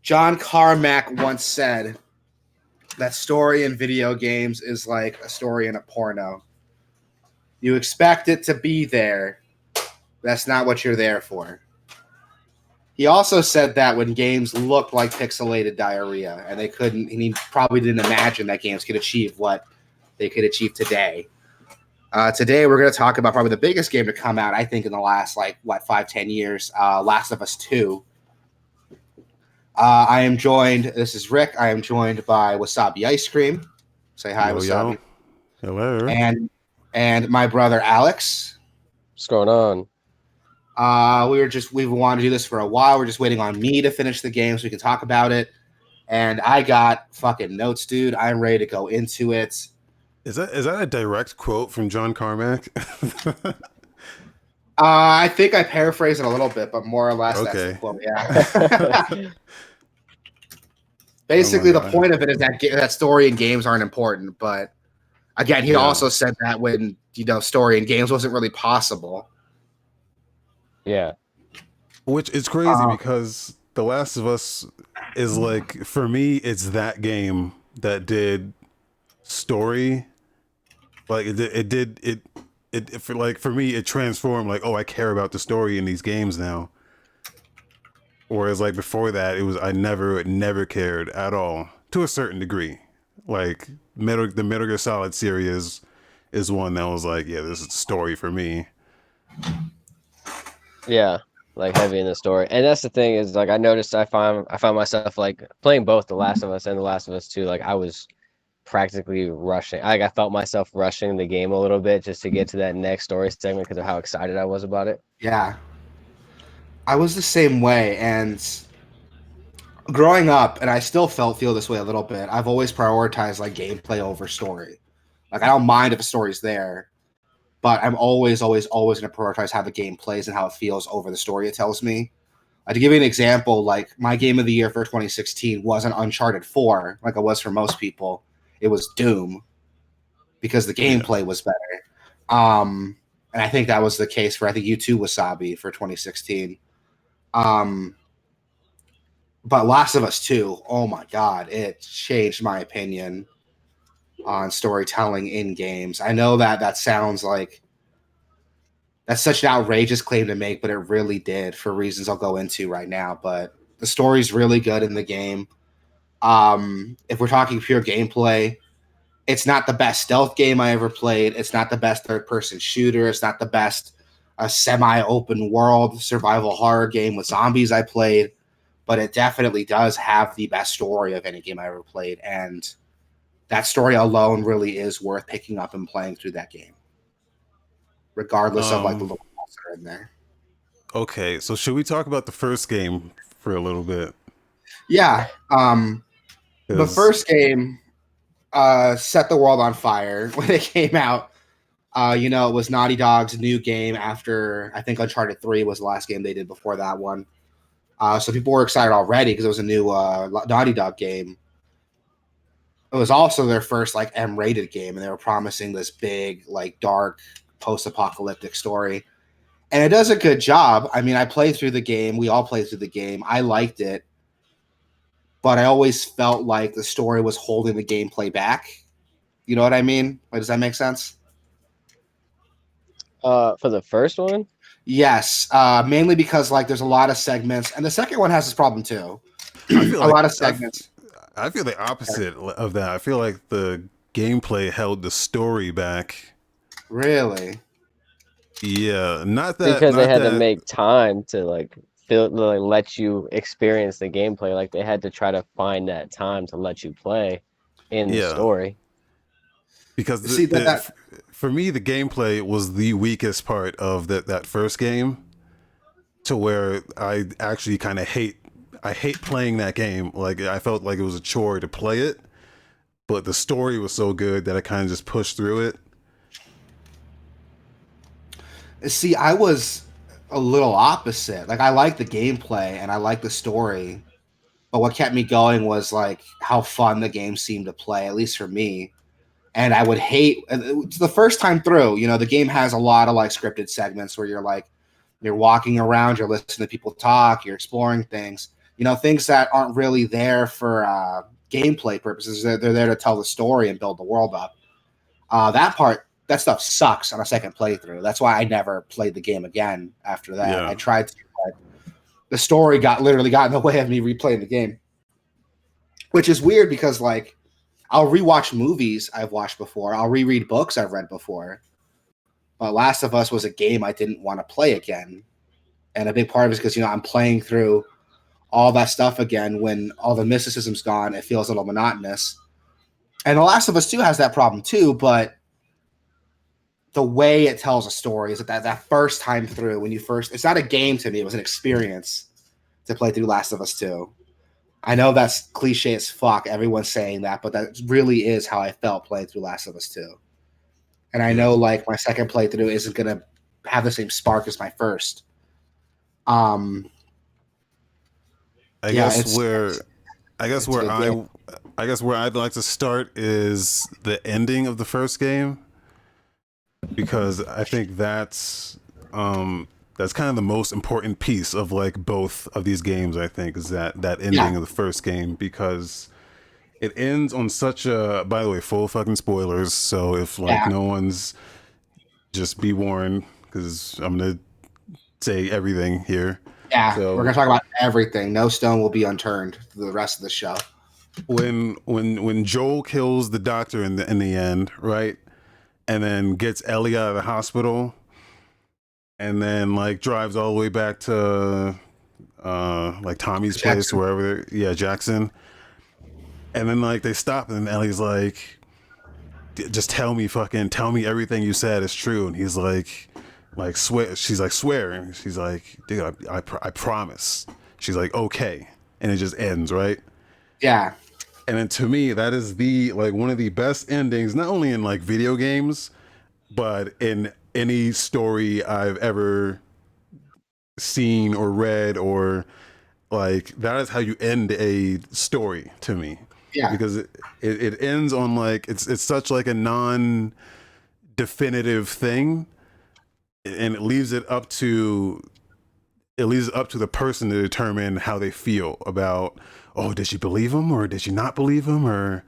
John Carmack once said that story in video games is like a story in a porno. You expect it to be there. That's not what you're there for. He also said that when games look like pixelated diarrhea, and he probably didn't imagine that games could achieve what they could achieve today. Today, we're going to talk about probably the biggest game to come out, I think, in the last, 5-10 years, Last of Us 2. This is Rick. I am joined by Wasabi Ice Cream. Say hi, Wasabi. Yo. Hello. And my brother, Alex. What's going on? We've wanted to do this for a while. We're just waiting on me to finish the game so we can talk about it. And I got fucking notes, dude. I'm ready to go into it. Is that a direct quote from John Carmack? I think I paraphrased it a little bit, but more or less okay. That's the quote, yeah. Basically, the point of it is that story in games aren't important. But again, he also said that when story in games wasn't really possible. Yeah. Which is crazy because The Last of Us is like, for me, it's that game that did story. Like for me, it transformed. Like, oh, I care about the story in these games now. Whereas like before that, I never cared at all to a certain degree. Like the Metal Gear Solid series is one that was like, yeah, this is a story for me. Yeah, like heavy in the story. And that's the thing is, like, I noticed I found myself like playing both The Last of Us and The Last of Us 2. Like, I was practically rushing. Like, I felt myself rushing the game a little bit just to get to that next story segment because of how excited I was about it. Yeah. I was the same way, and growing up, and I still feel this way a little bit, I've always prioritized like gameplay over story. Like, I don't mind if a story's there, but I'm always going to prioritize how the game plays and how it feels over the story it tells me. To give you an example, like my game of the year for 2016 wasn't Uncharted 4, like it was for most people. It was Doom, because the gameplay was better. And I think that was the case for, I think you too, Wasabi, for 2016. But Last of Us 2, oh my God, it changed my opinion on storytelling in games. I know that sounds like that's such an outrageous claim to make, but it really did for reasons I'll go into right now. But the story's really good in the game. If we're talking pure gameplay, it's not the best stealth game I ever played. It's not the best third-person shooter. It's not the best semi-open world survival horror game with zombies I played. But it definitely does have the best story of any game I ever played. And that story alone really is worth picking up and playing through that game, regardless of like the little balls that are in there. Okay, so should we talk about the first game for a little bit? Yeah. The first game set the world on fire when it came out. It was Naughty Dog's new game after, I think Uncharted 3 was the last game they did before that one. So people were excited already because it was a new Naughty Dog game. It was also their first like M-rated game, and they were promising this big, like dark, post-apocalyptic story. And it does a good job. I mean, I played through the game. We all played through the game. I liked it. But I always felt like the story was holding the gameplay back. You know what I mean? Does that make sense? For the first one? Yes, mainly because like there's a lot of segments, and the second one has this problem too. Lot of segments. I feel the opposite of that. I feel like the gameplay held the story back. Really? Yeah, because they had to make time to let you experience the gameplay. Like they had to try to find that time to let you play in the story. Because for me, the gameplay was the weakest part of that first game, to where I actually kind of hate playing that game. Like I felt like it was a chore to play it, but the story was so good that I kind of just pushed through it. See, I was a little opposite. Like I liked the gameplay and I liked the story, but what kept me going was like how fun the game seemed to play, at least for me. And I would hate the first time through, the game has a lot of like scripted segments where you're walking around, you're listening to people talk, you're exploring things. things that aren't really there for gameplay purposes. They're there to tell the story and build the world up. That stuff sucks on a second playthrough. That's why I never played the game again after that. I tried to, but the story literally got in the way of me replaying the game, which is weird because like I'll rewatch movies I've watched before. I'll reread books I've read before. But Last of Us was a game I didn't want to play again. And a big part of it is because, I'm playing through all that stuff again when all the mysticism's gone. It feels a little monotonous. And The Last of Us 2 has that problem too, but the way it tells a story is that first time through, it's not a game to me, it was an experience to play through Last of Us 2. I know that's cliche as fuck, everyone's saying that, but that really is how I felt playing through Last of Us 2. And I know like my second playthrough isn't going to have the same spark as my first. I guess where I'd like to start is the ending of the first game, because I think that's kind of the most important piece of like both of these games. I think is that ending of the first game, because it ends on such a, by the way, full fucking spoilers. So if like no one's, just be warned, because I'm gonna say everything here. Yeah, so we're gonna talk about everything. No stone will be unturned for the rest of the show. When Joel kills the doctor in the end, right, and then gets Ellie out of the hospital, and then like drives all the way back to like Tommy's place, wherever. Yeah, Jackson. And then like they stop, and Ellie's like, "Just tell me everything you said is true." And he's like swear. She's like, "Swear." And she's like, "Dude, I promise." She's like, "Okay," and it just ends, right? Yeah. And then to me, that is the like one of the best endings, not only in like video games, but in any story I've ever seen or read, or like that is how you end a story to me. Yeah, because it ends on like it's such like a non-definitive thing, and it leaves it up to the person to determine how they feel about, oh, did she believe him or did she not believe him, or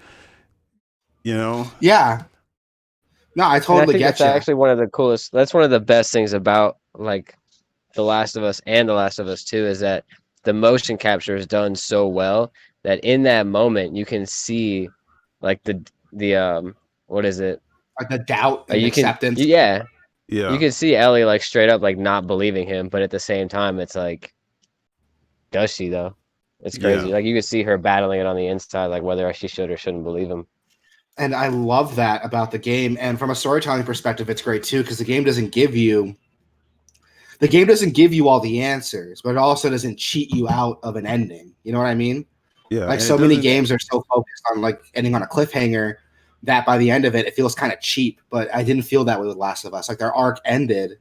Yeah. No, I totally get you. That's actually one of the coolest. That's one of the best things about like The Last of Us and The Last of Us 2 is that the motion capture is done so well that in that moment you can see like the what is it? Like the doubt and acceptance. You can see Ellie like straight up like not believing him, but at the same time it's like, does she though? It's crazy. Like you can see her battling it on the inside, like whether she should or shouldn't believe him. And I love that about the game. And from a storytelling perspective, it's great too, because the game doesn't give you all the answers, but it also doesn't cheat you out of an ending. You know what I mean? Yeah. Like so many games are so focused on like ending on a cliffhanger that by the end of it, it feels kind of cheap. But I didn't feel that way with Last of Us. Like their arc ended.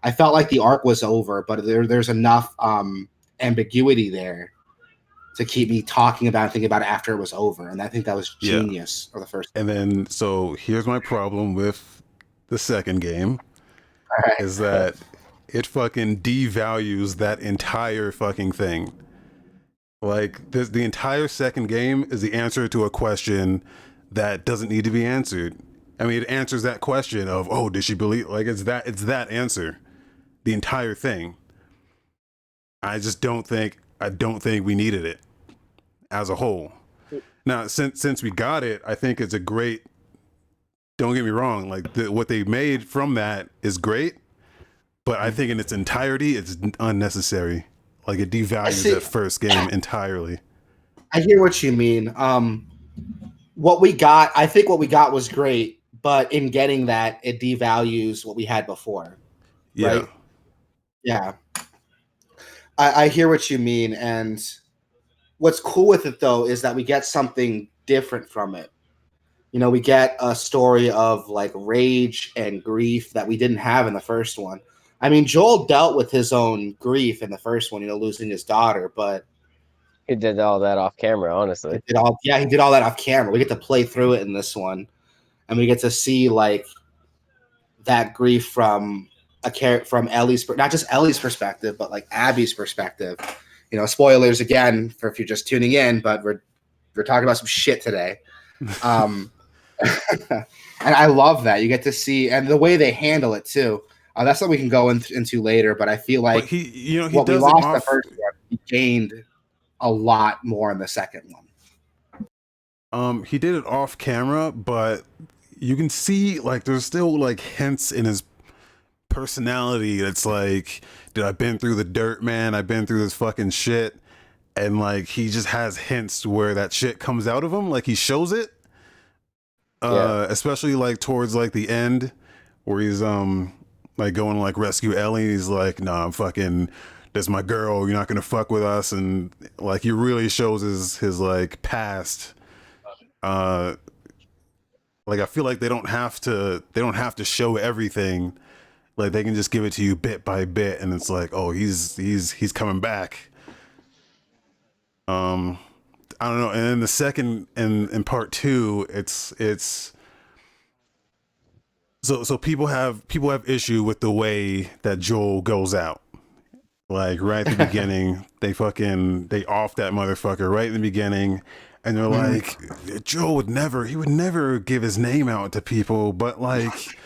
I felt like the arc was over, but there's enough ambiguity there to keep me talking about and thinking about it after it was over. And I think that was genius for the first time. And then, so here's my problem with the second game is that it fucking devalues that entire fucking thing. Like the entire second game is the answer to a question that doesn't need to be answered. I mean, it answers that question of, oh, did she believe? Like it's that answer, the entire thing. I don't think we needed it as a whole. Now, since we got it, I think it's a great. Don't get me wrong, like what they made from that is great, but I think in its entirety, it's unnecessary. Like it devalues that first game entirely. I hear what you mean. I think what we got was great, but in getting that, it devalues what we had before. Yeah. Right? Yeah. I hear what you mean. And what's cool with it, though, is that we get something different from it. We get a story of like rage and grief that we didn't have in the first one. I mean, Joel dealt with his own grief in the first one, losing his daughter, but he did all that off camera, honestly. He did all that off camera. We get to play through it in this one, and we get to see like that grief from Ellie's, not just Ellie's perspective, but like Abby's perspective. Spoilers again for if you're just tuning in, but we're talking about some shit today. And I love that you get to see, and the way they handle it too. That's something we can go into later, but I feel like he what we does lost it off, the first one, he gained a lot more in the second one. He did it off camera, but you can see like there's still like hints in his personality that's like, dude, I've been through the dirt, man. I've been through this fucking shit. And like he just has hints where that shit comes out of him, like he shows it. Especially like towards like the end where he's like going to like rescue Ellie. He's like, nah, I'm fucking, that's my girl, you're not gonna fuck with us. And like he really shows his like past. Like I feel like they don't have to show everything. Like they can just give it to you bit by bit, and it's like, oh, he's coming back. I don't know. And then the second in part 2, it's so people have issue with the way that Joel goes out. Like right at the beginning, they off that motherfucker right in the beginning, and they're like, Joel would never give his name out to people, but like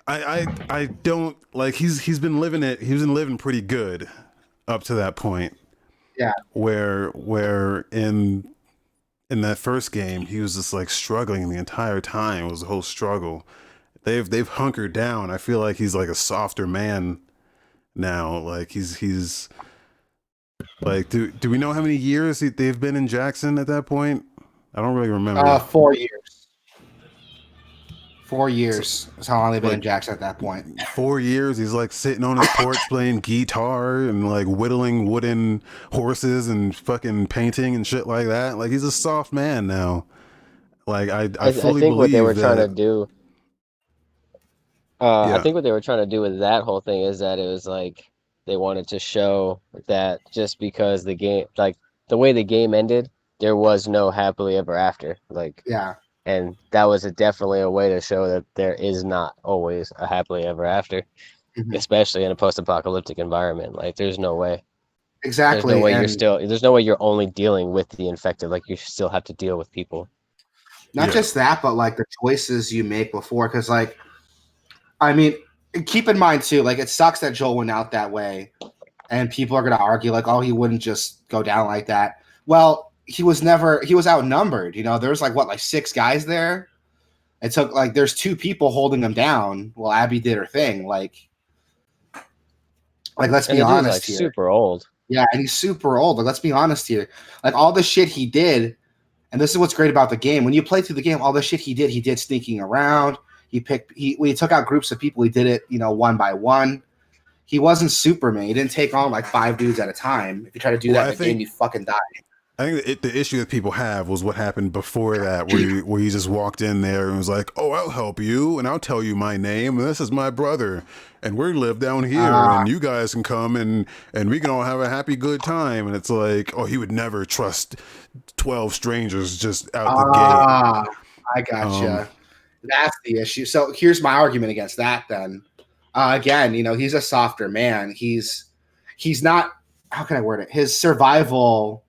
I don't like he's been living pretty good up to that point. Yeah. Where in that first game he was just like struggling the entire time. It was a whole struggle. They've hunkered down. I feel like he's like a softer man now. Like he's like, do we know how many years they've been in Jackson at that point? I don't really remember. 4 years. 4 years is how long they've been in Jackson at that point. 4 years. He's like sitting on his porch playing guitar and like whittling wooden horses and fucking painting and shit like that. Like he's a soft man now. Like I fully think believe what they were that, trying to do. Yeah. I think what they were trying to do with that whole thing is that it was like they wanted to show that just because the game, like the way the game ended, there was no happily ever after. Like, yeah. And that was definitely a way to show that there is not always a happily ever after, especially in a post-apocalyptic environment. Like, there's no way. Exactly. There's no way you're only dealing with the infected. Like, you still have to deal with people. Not just that, but like the choices you make before. Because, like, I mean, keep in mind too, like it sucks that Joel went out that way, and people are gonna argue like, oh, he wouldn't just go down like that. Well, he was outnumbered. There's like 6 guys there. It took like there's 2 people holding him down. Well, Abby did her thing. Like let's be honest here. Super old. Yeah, and he's super old. Like let's be honest here. Like all the shit he did, and this is what's great about the game. When you play through the game, all the shit he did sneaking around. When he took out groups of people, he did it, one by one. He wasn't Superman. He didn't take on like 5 dudes at a time. If you try to do that in the game, you fucking die. I think the issue that people have was what happened before that, where you just walked in there and was like, oh, I'll help you, and I'll tell you my name, and this is my brother, and we live down here, and you guys can come, and we can all have a happy, good time. And it's like, oh, he would never trust 12 strangers just out the gate. I gotcha. That's the issue. So here's my argument against that then. Again, he's a softer man. He's not, how can I word it? His survival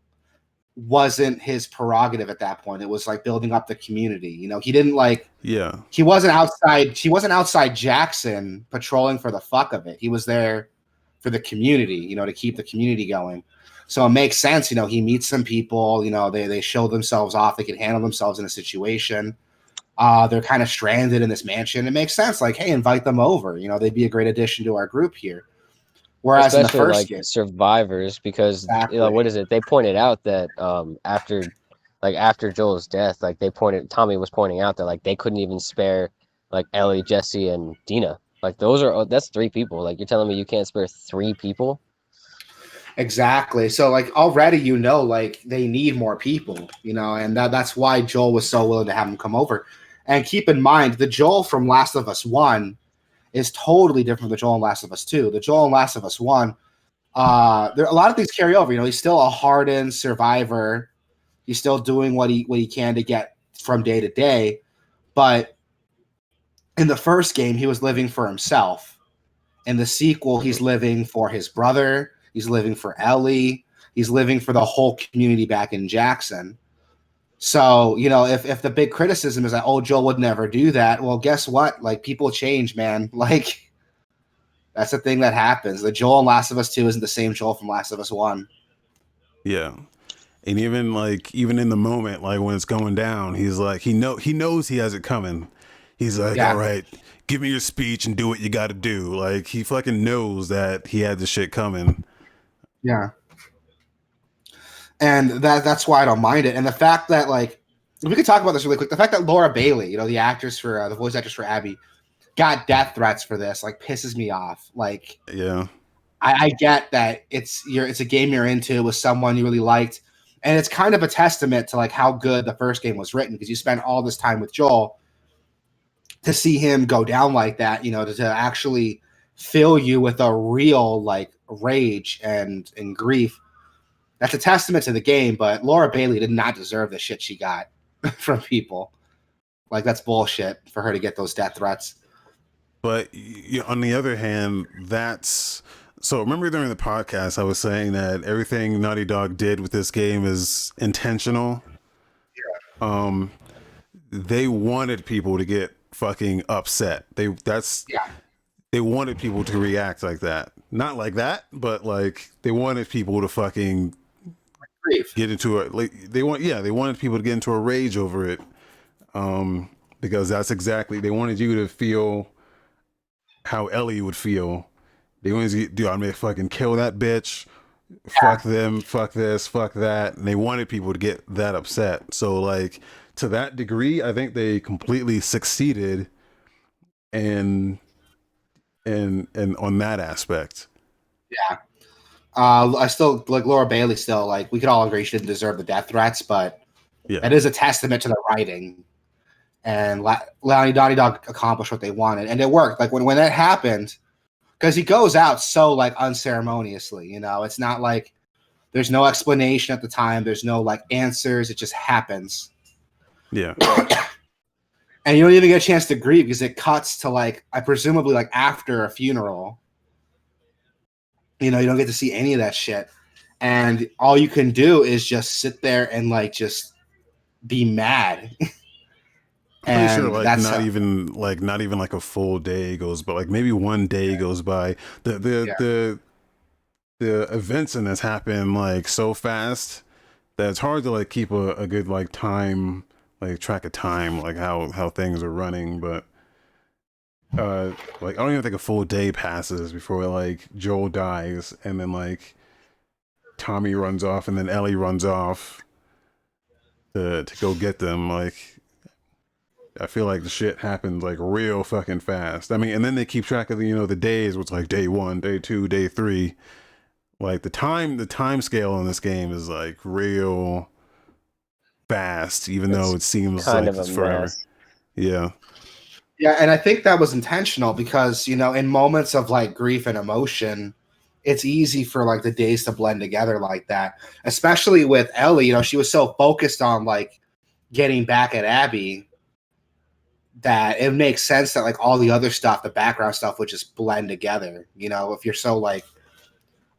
wasn't his prerogative at that point. It was like building up the community. He didn't he wasn't outside Jackson patrolling for the fuck of it. He was there for the community, to keep the community going. So it makes sense. He meets some people, they show themselves off. They can handle themselves in a situation. They're kind of stranded in this mansion. It makes sense. Like, hey, invite them over. They'd be a great addition to our group here. Whereas especially in the first game, survivors, because what is it? They pointed out that after Joel's death, like Tommy was pointing out that like they couldn't even spare like Ellie, Jesse, and Dina. Like that's 3 people. Like you're telling me you can't spare 3 people? Exactly. So like already like they need more people, and that's why Joel was so willing to have them come over. And keep in mind, the Joel from Last of Us 1 is totally different from the Joel in Last of Us 2. The Joel in Last of Us 1, a lot of things carry over. He's still a hardened survivor. He's still doing what he can to get from day to day. But in the first game, he was living for himself. In the sequel, he's living for his brother. He's living for Ellie. He's living for the whole community back in Jackson. So, you know, if the big criticism is that, oh, Joel would never do that, well, guess what? Like, people change, man. Like, that's the thing that happens. The Joel in Last of Us 2 isn't the same Joel from Last of Us 1. Yeah. And even in the moment, like when it's going down, he's like, he knows he has it coming. He's like, all right, give me your speech and do what you got to do. Like, he fucking knows that he had the shit coming. Yeah. And that's why I don't mind it. And the fact that, like, we could talk about this really quick. The fact that Laura Bailey, you know, the voice actress for Abby, got death threats for this, like, pisses me off. Like, yeah, I get that it's a game you're into with someone you really liked, and it's kind of a testament to like how good the first game was written, because you spend all this time with Joel. To see him go down like that, you know, to actually fill you with a real like rage and grief. That's a testament to the game, but Laura Bailey did not deserve the shit she got from people. Like, that's bullshit for her to get those death threats. But on the other hand, so remember during the podcast, I was saying that everything Naughty Dog did with this game is intentional. Yeah. They wanted people to get fucking upset. They wanted people to react like that. Not like that, but like they wanted people to fucking get into it. Like they wanted people to get into a rage over it. Because that's exactly, they wanted you to feel how Ellie would feel. They wanted you to do, I'm gonna fucking kill that bitch. Fuck them, fuck this, fuck that. And they wanted people to get that upset. So like, to that degree, I think they completely succeeded and on that aspect. Yeah. I still like Laura Bailey. Still, like, we could all agree she didn't deserve the death threats, but it is a testament to the writing. And Naughty Dog accomplished what they wanted, and it worked. Like when that happened, because he goes out so like unceremoniously. You know, it's not like there's no explanation at the time. There's no like answers. It just happens. Yeah. And you don't even get a chance to grieve because it cuts to like, I presumably like after a funeral. You know, you don't get to see any of that shit. And all you can do is just sit there and like just be mad. I'm pretty sure like not even like a full day goes by, like maybe one day goes by. The events in this happen like so fast that it's hard to like keep a good like time, like track of time, like how things are running. But like I don't even think a full day passes before like Joel dies, and then like Tommy runs off, and then Ellie runs off to go get them. Like, I feel like the shit happened like real fucking fast. I mean, and then they keep track of the, you know, the days, which like day 1, day 2, day 3. Like the time scale on this game is like real fast, even though it seems like it's forever. Yeah. Yeah, and I think that was intentional because, you know, in moments of like grief and emotion, it's easy for like the days to blend together like that. Especially with Ellie, you know, she was so focused on like getting back at Abby that it makes sense that like all the other stuff, the background stuff, would just blend together. You know, if you're so like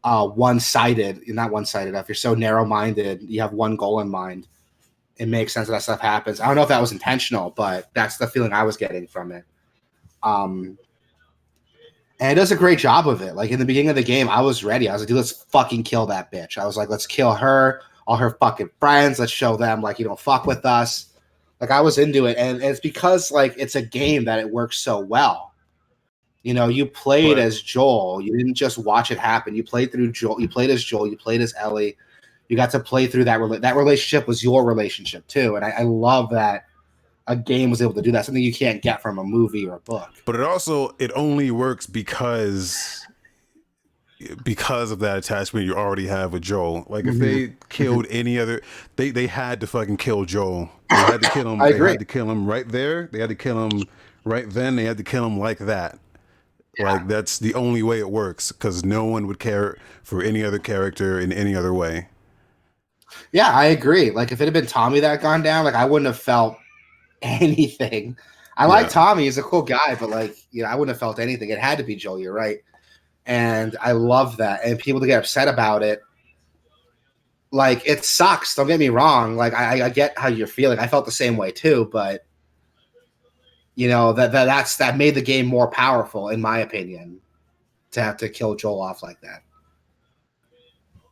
one-sided, you're not one-sided, if you're so narrow-minded, you have one goal in mind, it makes sense that stuff happens. I don't know if that was intentional, but that's the feeling I was getting from it. And it does a great job of it. Like in the beginning of the game, I was ready. I was like, dude, let's fucking kill that bitch. I was like, let's kill her, all her fucking friends. Let's show them like, you don't fuck with us. Like, I was into it, and it's because like it's a game that it works so well. You know, you played as Joel. You didn't just watch it happen. You played through Joel. You played as Joel. You played as Ellie. You got to play through that. That relationship was your relationship too, and I love that a game was able to do that. Something you can't get from a movie or a book. But it only works because of that attachment you already have with Joel. Like if they killed any other, they had to fucking kill Joel. They had to kill him. I agree. They had to kill him right there. They had to kill him right then. They had to kill him like that. Yeah. Like that's the only way it works, because no one would care for any other character in any other way. Yeah, I agree. Like if it had been Tommy that gone down, like I wouldn't have felt anything. I like Tommy, he's a cool guy, but like, you know, I wouldn't have felt anything. It had to be Joel, you're right. And I love that. And people to get upset about it, like it sucks. Don't get me wrong. Like I get how you're feeling. I felt the same way too, but you know that made the game more powerful, in my opinion, to have to kill Joel off like that.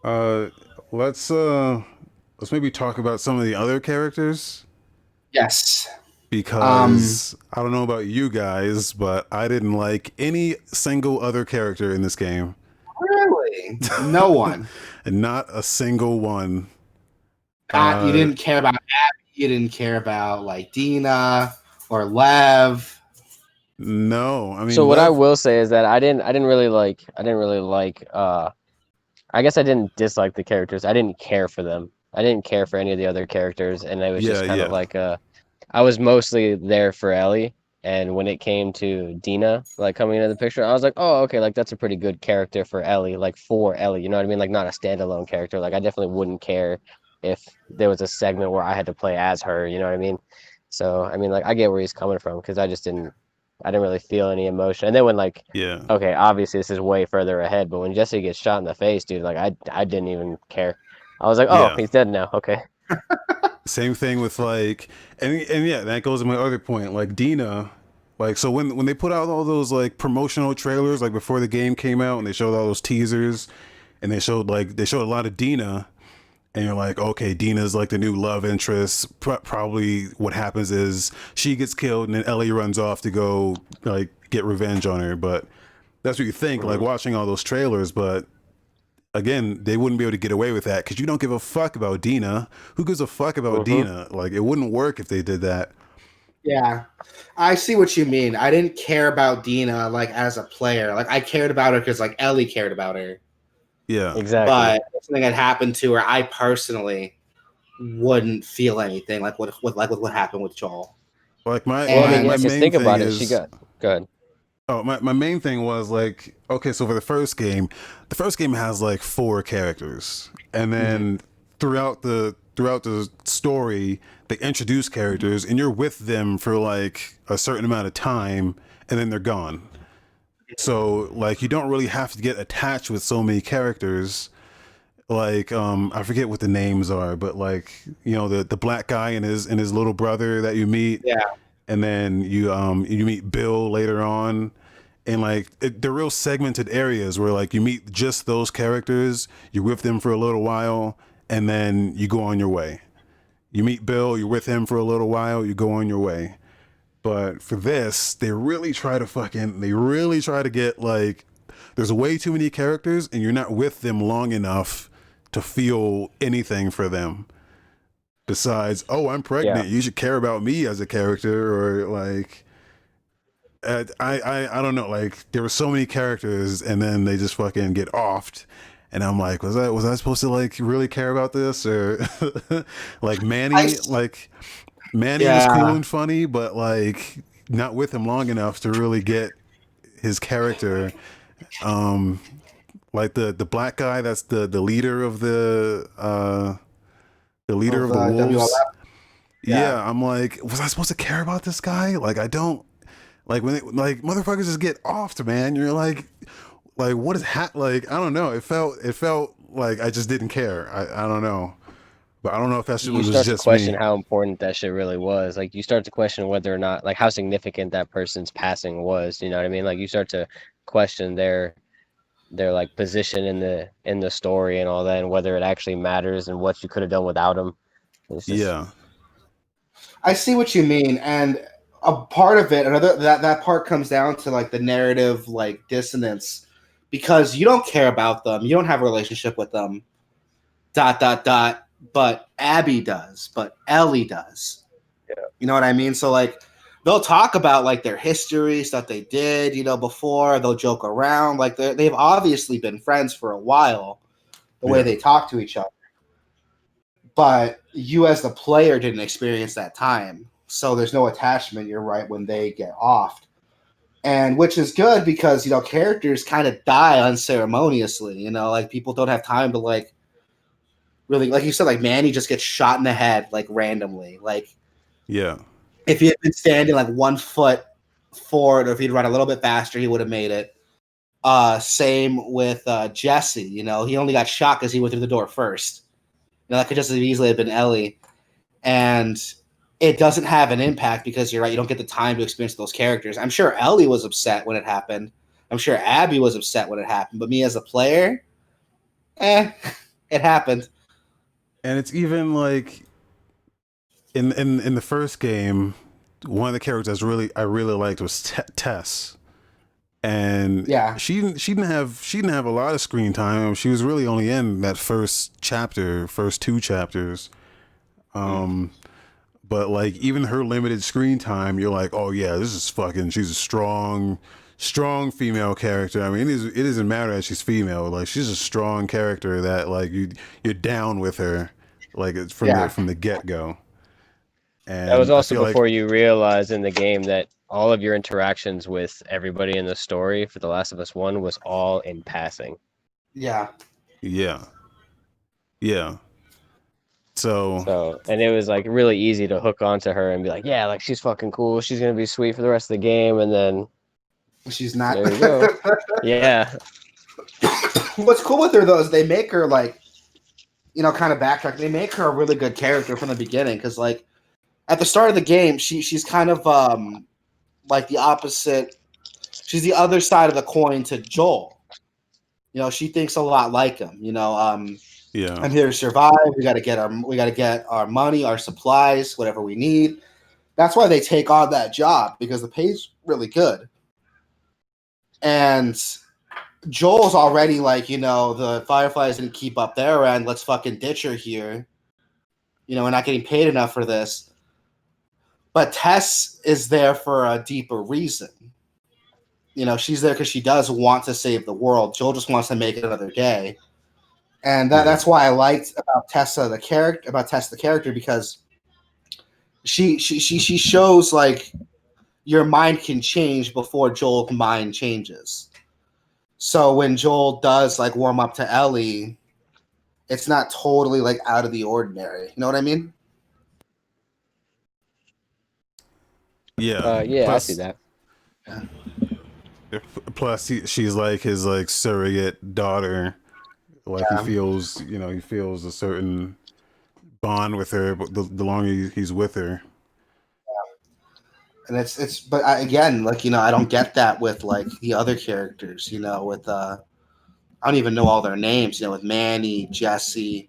Uh, let's maybe talk about some of the other characters. Yes. Because I don't know about you guys, but I didn't like any single other character in this game. Really? No one. And not a single one. You didn't care about Abby. You didn't care about like Dina or Lev. No, I mean. So what I will say is that I didn't really like. I guess I didn't dislike the characters. I didn't care for them. I didn't care for any of the other characters, and it was just kind of like I was mostly there for Ellie, and when it came to Dina like coming into the picture, I was like, oh, okay, like that's a pretty good character for Ellie, like for Ellie, you know what I mean? Like not a standalone character. Like I definitely wouldn't care if there was a segment where I had to play as her, you know what I mean? So I mean, like I get where he's coming from because I didn't really feel any emotion. And then when like, okay, obviously this is way further ahead, but when Jesse gets shot in the face, dude, like I didn't even care. I was like, oh, he's dead now. Okay. Same thing with like, and yeah, that goes to my other point. Like Dina, like so when they put out all those like promotional trailers, like before the game came out, and they showed all those teasers, and they showed a lot of Dina, and you're like, okay, Dina's like the new love interest. Probably what happens is she gets killed, and then Ellie runs off to go like get revenge on her. But that's what you think, like watching all those trailers, but. Again, they wouldn't be able to get away with that because you don't give a fuck about Dina. Who gives a fuck about Dina? Like, it wouldn't work if they did that. Yeah, I see what you mean. I didn't care about Dina like as a player. Like I cared about her because like Ellie cared about her. Yeah, exactly. But if something had happened to her, I personally wouldn't feel anything like what happened with Joel. Like my main think thing about is, it. She got good. Oh, my main thing was like, okay, so for the first game has like 4 characters, and then throughout the story, they introduce characters, and you're with them for like a certain amount of time, and then they're gone. So like, you don't really have to get attached with so many characters. Like, I forget what the names are, but like, you know, the black guy and his little brother that you meet, and then you meet Bill later on. And like they're real segmented areas where like you meet just those characters, you're with them for a little while, and then you go on your way. You meet Bill, you're with him for a little while, you go on your way. But for this, they really try to get like, there's way too many characters, and you're not with them long enough to feel anything for them. Besides, oh, I'm pregnant. You should care about me as a character, or like. I don't know, like there were so many characters and then they just fucking get offed, and I'm like, was I supposed to like really care about this, or like Manny was cool and funny, but like not with him long enough to really get his character. Like the black guy that's the leader of the wolves. I'm like, was I supposed to care about this guy? Like I don't. Like when like motherfuckers just get offed, man. You're like what is like I don't know. It felt like I just didn't care. I don't know, but I don't know if that shit was just me. You start to question how important that shit really was. Like you start to question whether or not like how significant that person's passing was. You know what I mean? Like you start to question their like position in the story and all that, and whether it actually matters and what you could have done without them. I see what you mean, and a part of it, another that part comes down to like the narrative like dissonance, because you don't care about them, you don't have a relationship with them, ... but Abby does, but Ellie does. You know what I mean? So like they'll talk about like their history, stuff they did, you know, before. They'll joke around, like they've obviously been friends for a while, the way they talk to each other. But you as the player didn't experience that time. So there's no attachment, you're right, when they get offed. And which is good because, you know, characters kind of die unceremoniously, you know, like people don't have time to like really, like you said, like Manny just gets shot in the head like randomly. Like if he had been standing like 1 foot forward, or if he'd run a little bit faster, he would have made it. Same with Jesse, you know, he only got shot because he went through the door first. that could just as easily have been Ellie. And it doesn't have an impact because you're right, you don't get the time to experience those characters. I'm sure Ellie was upset when it happened. I'm sure Abby was upset when it happened. But me as a player, it happened. And it's even like in the first game, one of the characters I really liked was Tess. And she didn't have a lot of screen time. She was really only in that first two chapters. But like even her limited screen time, you're like, oh yeah, this is fucking. She's a strong female character. I mean, it doesn't matter that she's female. Like she's a strong character that like you're down with her, like it's from the get go. And that was also before you realized in the game that all of your interactions with everybody in the story for The Last of Us 1 was all in passing. Yeah. So and it was like really easy to hook onto her and be like, yeah, like she's fucking cool. She's gonna be sweet for the rest of the game, and then she's not. There you go. Yeah. What's cool with her though is they make her like, kind of backtrack. They make her a really good character from the beginning because like at the start of the game, she's kind of like the opposite. She's the other side of the coin to Joel. She thinks a lot like him. I'm here to survive. We got to get our money, our supplies, whatever we need. That's why they take on that job because the pay's really good. And Joel's already like, the Fireflies didn't keep up their end. Let's fucking ditch her here. We're not getting paid enough for this. But Tess is there for a deeper reason. She's there because she does want to save the world. Joel just wants to make it another day. And that's why I liked about Tessa the character because she shows like your mind can change before Joel's mind changes. So when Joel does like warm up to Ellie, it's not totally like out of the ordinary. You know what I mean? Yeah. Plus, I see that. Yeah. Plus, she's like his like surrogate daughter. Like he feels a certain bond with her, but the longer he's with her. And but again, like, I don't get that with like the other characters, with, I don't even know all their names, with Manny, Jesse,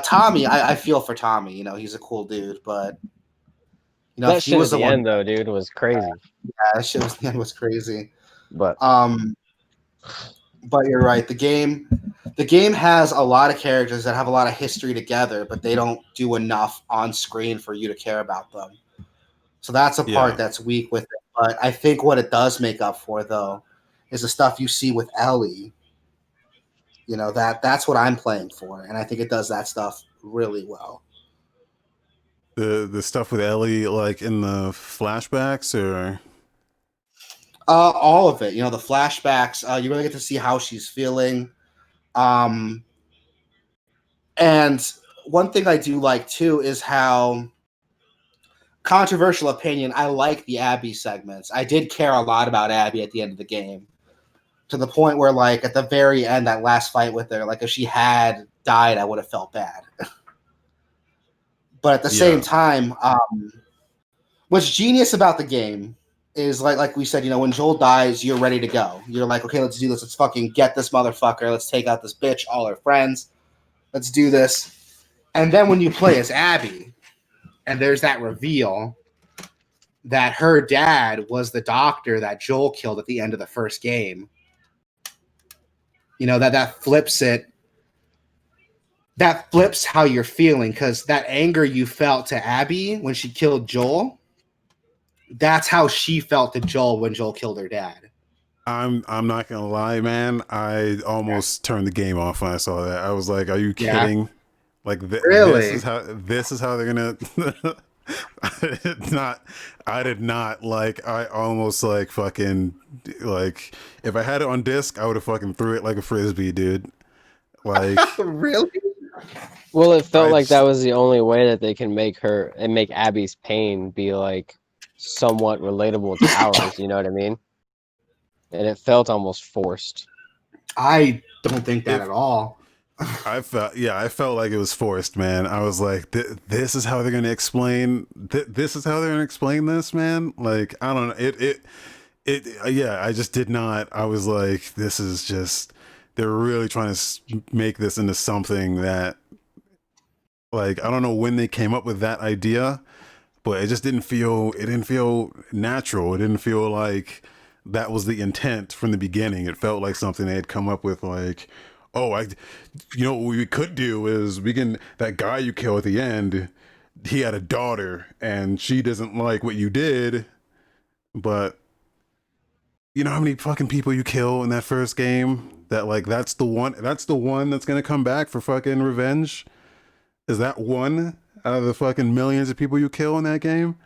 Tommy. I feel for Tommy, he's a cool dude, but that shit at the end though, dude, was crazy. That shit at the end was crazy. But you're right. The game has a lot of characters that have a lot of history together, but they don't do enough on screen for you to care about them. So that's a part that's weak with it. But I think what it does make up for, though, is the stuff you see with Ellie. That's what I'm playing for, and I think it does that stuff really well. The stuff with Ellie, like in the flashbacks, or all of it. The flashbacks. You really get to see how she's feeling. And one thing I do like too is how, controversial opinion, I like the Abby segments. I did care a lot about Abby at the end of the game, to the point where like at the very end, that last fight with her, like if she had died, I would have felt bad. But at the same time, what's genius about the game is like we said, when Joel dies, you're ready to go. You're like, okay, let's do this. Let's fucking get this motherfucker. Let's take out this bitch, all her friends. Let's do this. And then when you play as Abby, and there's that reveal that her dad was the doctor that Joel killed at the end of the first game, that flips it. That flips how you're feeling, because that anger you felt to Abby when she killed Joel, that's how she felt to Joel when Joel killed her dad. I'm not gonna lie, man. I almost turned the game off when I saw that. I was like, "Are you kidding?" Yeah. Like, really? This is how they're gonna. I did not like. I almost like fucking like. If I had it on disc, I would have fucking threw it like a frisbee, dude. Like, really? Well, it felt like that was the only way that they can make Abby's pain be like somewhat relatable to ours. You know what I mean? And it felt almost forced. I don't think that at all. I felt like it was forced, man. I was like, this is how they're gonna explain. This is how they're gonna explain this, man. Like, I don't know. Yeah. I just did not. I was like, this is just. They're really trying to make this into something that, like, I don't know when they came up with that idea, but it just didn't feel. It didn't feel natural. It didn't feel like that was the intent from the beginning. It felt like something they had come up with, like, oh, what we could do is that guy you kill at the end, he had a daughter and she doesn't like what you did, but you know how many fucking people you kill in that first game? That, like, that's the one that's gonna come back for fucking revenge? Is that one out of the fucking millions of people you kill in that game?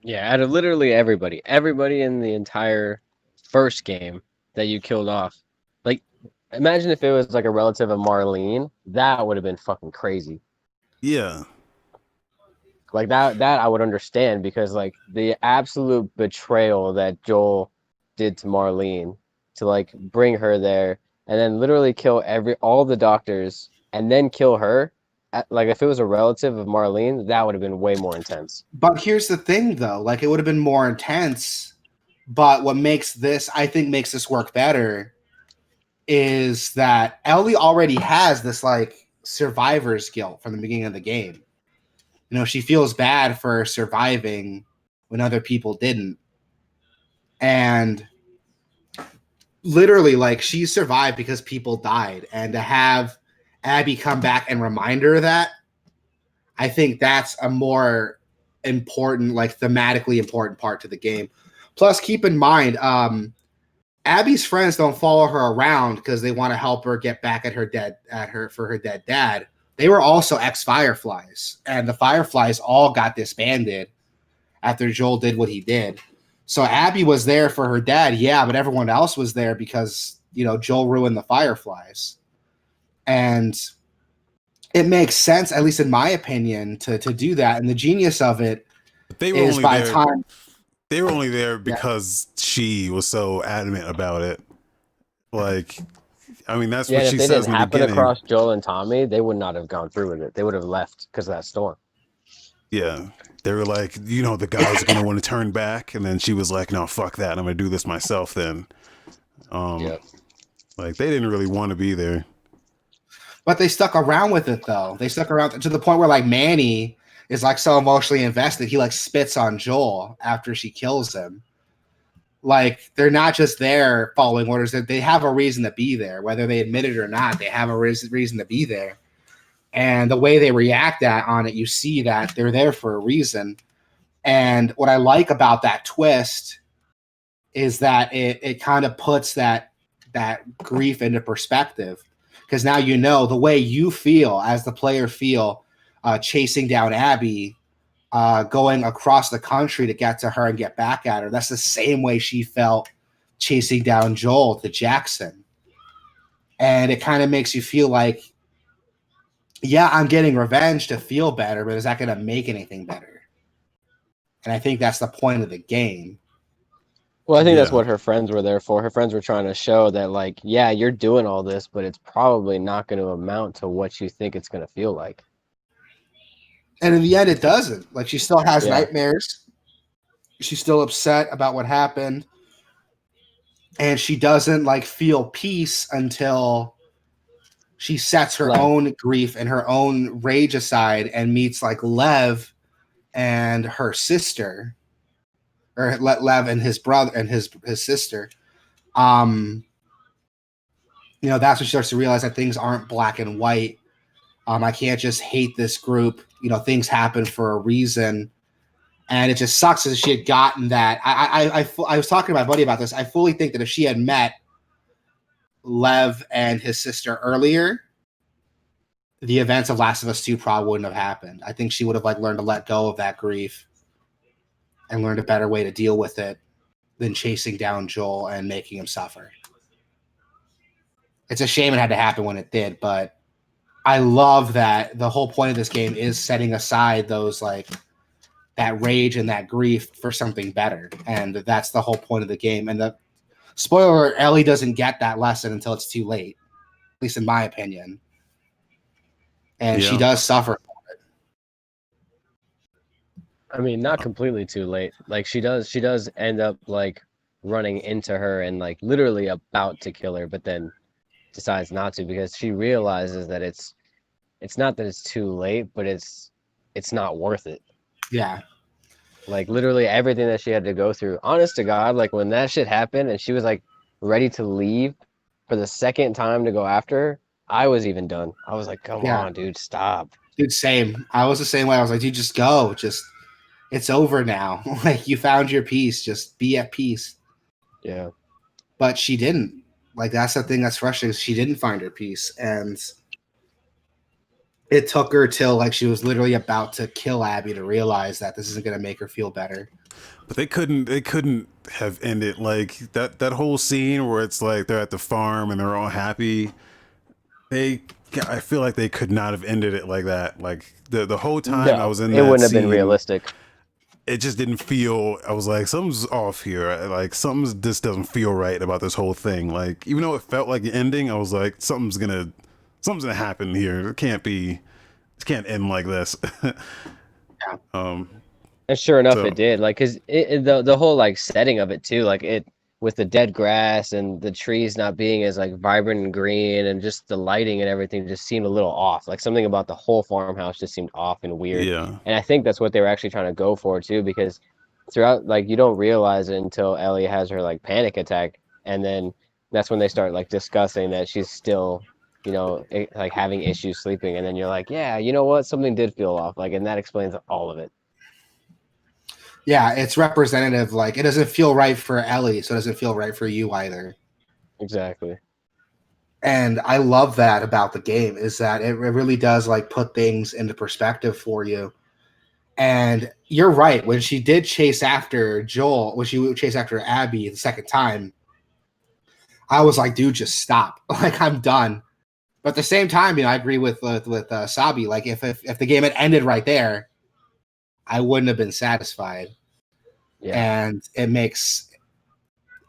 Yeah, out of literally everybody in the entire first game that you killed off. Like, imagine if it was like a relative of Marlene. That would have been fucking crazy. Yeah. Like that I would understand, because like the absolute betrayal that Joel did to Marlene to like bring her there and then literally kill all the doctors and then kill her. Like if it was a relative of Marlene, that would have been way more intense. But here's the thing, though. Like, it would have been more intense. But what makes this, I think, makes this work better is that Ellie already has this like survivor's guilt from the beginning of the game. You know, she feels bad for surviving when other people didn't. And literally, like, she survived because people died. And to have Abby come back and remind her of that, I think that's a more important, like, thematically important part to the game. Plus, keep in mind, Abby's friends don't follow her around because they want to help her get back at her dead dad. They were also ex-Fireflies, and the Fireflies all got disbanded after Joel did what he did. So Abby was there for her dad, yeah, but everyone else was there because, you know, Joel ruined the Fireflies. And it makes sense, at least in my opinion, to do that. And the genius of it But they were is only by there. time. They were only there because she was so adamant about it. Like, I mean, that's Yeah, what and if she they says didn't in the happen beginning. across Joel and Tommy, they would not have gone through with it. They would have left because of that storm. Yeah. They were like, the guys are going to want to turn back. And then she was like, no, fuck that. I'm going to do this myself then. Yep. Like, they didn't really want to be there. But they stuck around with it, though. They stuck around to the point where, like, Manny is, like, so emotionally invested, he, like, spits on Joel after she kills him. Like, they're not just there following orders. They have a reason to be there. Whether they admit it or not, they have a reason to be there. And the way they react on it, you see that they're there for a reason. And what I like about that twist is that it kind of puts that grief into perspective, because now you know the way you feel as the player chasing down Abby, going across the country to get to her and get back at her. That's the same way she felt chasing down Joel to Jackson. And it kind of makes you feel like, yeah, I'm getting revenge to feel better, but is that going to make anything better? And I think that's the point of the game. Well, I think that's Yeah. what her friends were there for. Her friends were trying to show that, like, yeah, you're doing all this, but it's probably not going to amount to what you think it's going to feel like. And in the end, it doesn't. Like, she still has Yeah. nightmares. She's still upset about what happened. And she doesn't, like, feel peace until she sets her own grief and her own rage aside and meets, like, Lev and her sister, or Lev and his brother and his sister. That's when she starts to realize that things aren't black and white. I can't just hate this group. Things happen for a reason. And it just sucks that she had gotten that. I was talking to my buddy about this. I fully think that if she had met Lev and his sister earlier, the events of Last of Us 2 probably wouldn't have happened. I think she would have, like, learned to let go of that grief and learned a better way to deal with it than chasing down Joel and making him suffer. It's a shame it had to happen when it did, but I love that the whole point of this game is setting aside those, like, that rage and that grief for something better. And that's the whole point of the game. And the spoiler, Ellie doesn't get that lesson until it's too late. least in my opinion. And Yeah. she does suffer. I mean, not completely too late. Like she does end up like running into her and like literally about to kill her, but then decides not to because she realizes that it's not that it's too late, but it's not worth it. Yeah. Like literally everything that she had to go through. Honest to God, like when that shit happened and she was like ready to leave for the second time to go after her, I was even done. I was like, come Yeah. on, dude, stop. Dude, same. I was the same way. I was like, dude, just go. Just it's over now. Like you found your peace. Just be at peace. Yeah. But she didn't. Like that's the thing that's frustrating. She didn't find her peace, and it took her till like she was literally about to kill Abby to realize that this isn't going to make her feel better. But they couldn't have ended like that whole scene where it's like they're at the farm and they're all happy. I feel like they could not have ended it like that. Like the whole time I was in that it wouldn't have scene, been realistic. It just didn't feel. I was like, something's off here. Like something just doesn't feel right about this whole thing. Like even though it felt like the ending, I was like, something's gonna happen here. It can't end like this. And sure enough, So, it did. Like, cause the whole like setting of it too, like it with the dead grass and the trees not being as like vibrant and green, and just the lighting and everything just seemed a little off. Like something about the whole farmhouse just seemed off and weird. yeah. And I think that's what they were actually trying to go for too, because throughout, like, you don't realize it until Ellie has her like panic attack, and then that's when they start like discussing that she's still, like having issues sleeping, and then you're like, yeah, you know what, something did feel off, like, and that explains all of it. Yeah, it's representative. Like it doesn't feel right for Ellie, so it doesn't feel right for you either. Exactly. And I love that about the game is that it really does like put things into perspective for you. And you're right. When she did chase after Joel, when she chased after Abby the second time, I was like, dude, just stop. Like I'm done. But at the same time, I agree with Sabi. Like if the game had ended right there, I wouldn't have been satisfied. Yeah. And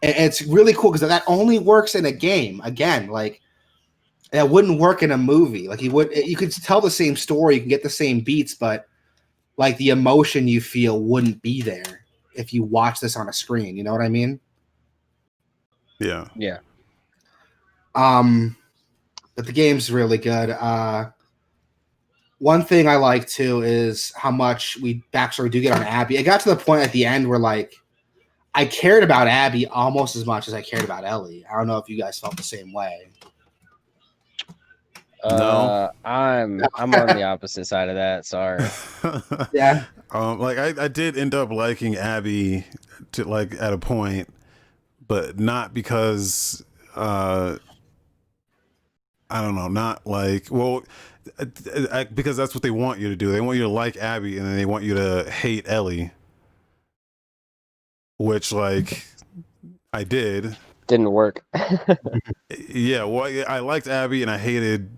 it's really cool because that only works in a game. Again, like that wouldn't work in a movie. Like you could tell the same story, you can get the same beats, but like the emotion you feel wouldn't be there if you watch this on a screen. You know what I mean? Yeah. Yeah. But the game's really good. One thing I like too is how much backstory do get on Abby. It got to the point at the end where like I cared about Abby almost as much as I cared about Ellie. I don't know if you guys felt the same way. No. I'm on the opposite side of that. Sorry. Yeah. Like I did end up liking Abby to like at a point, but not because I don't know, not like because that's what they want you to do. They want you to like Abby, and then they want you to hate Ellie, which like I did. Didn't work. Yeah, well, I liked Abby, and I hated.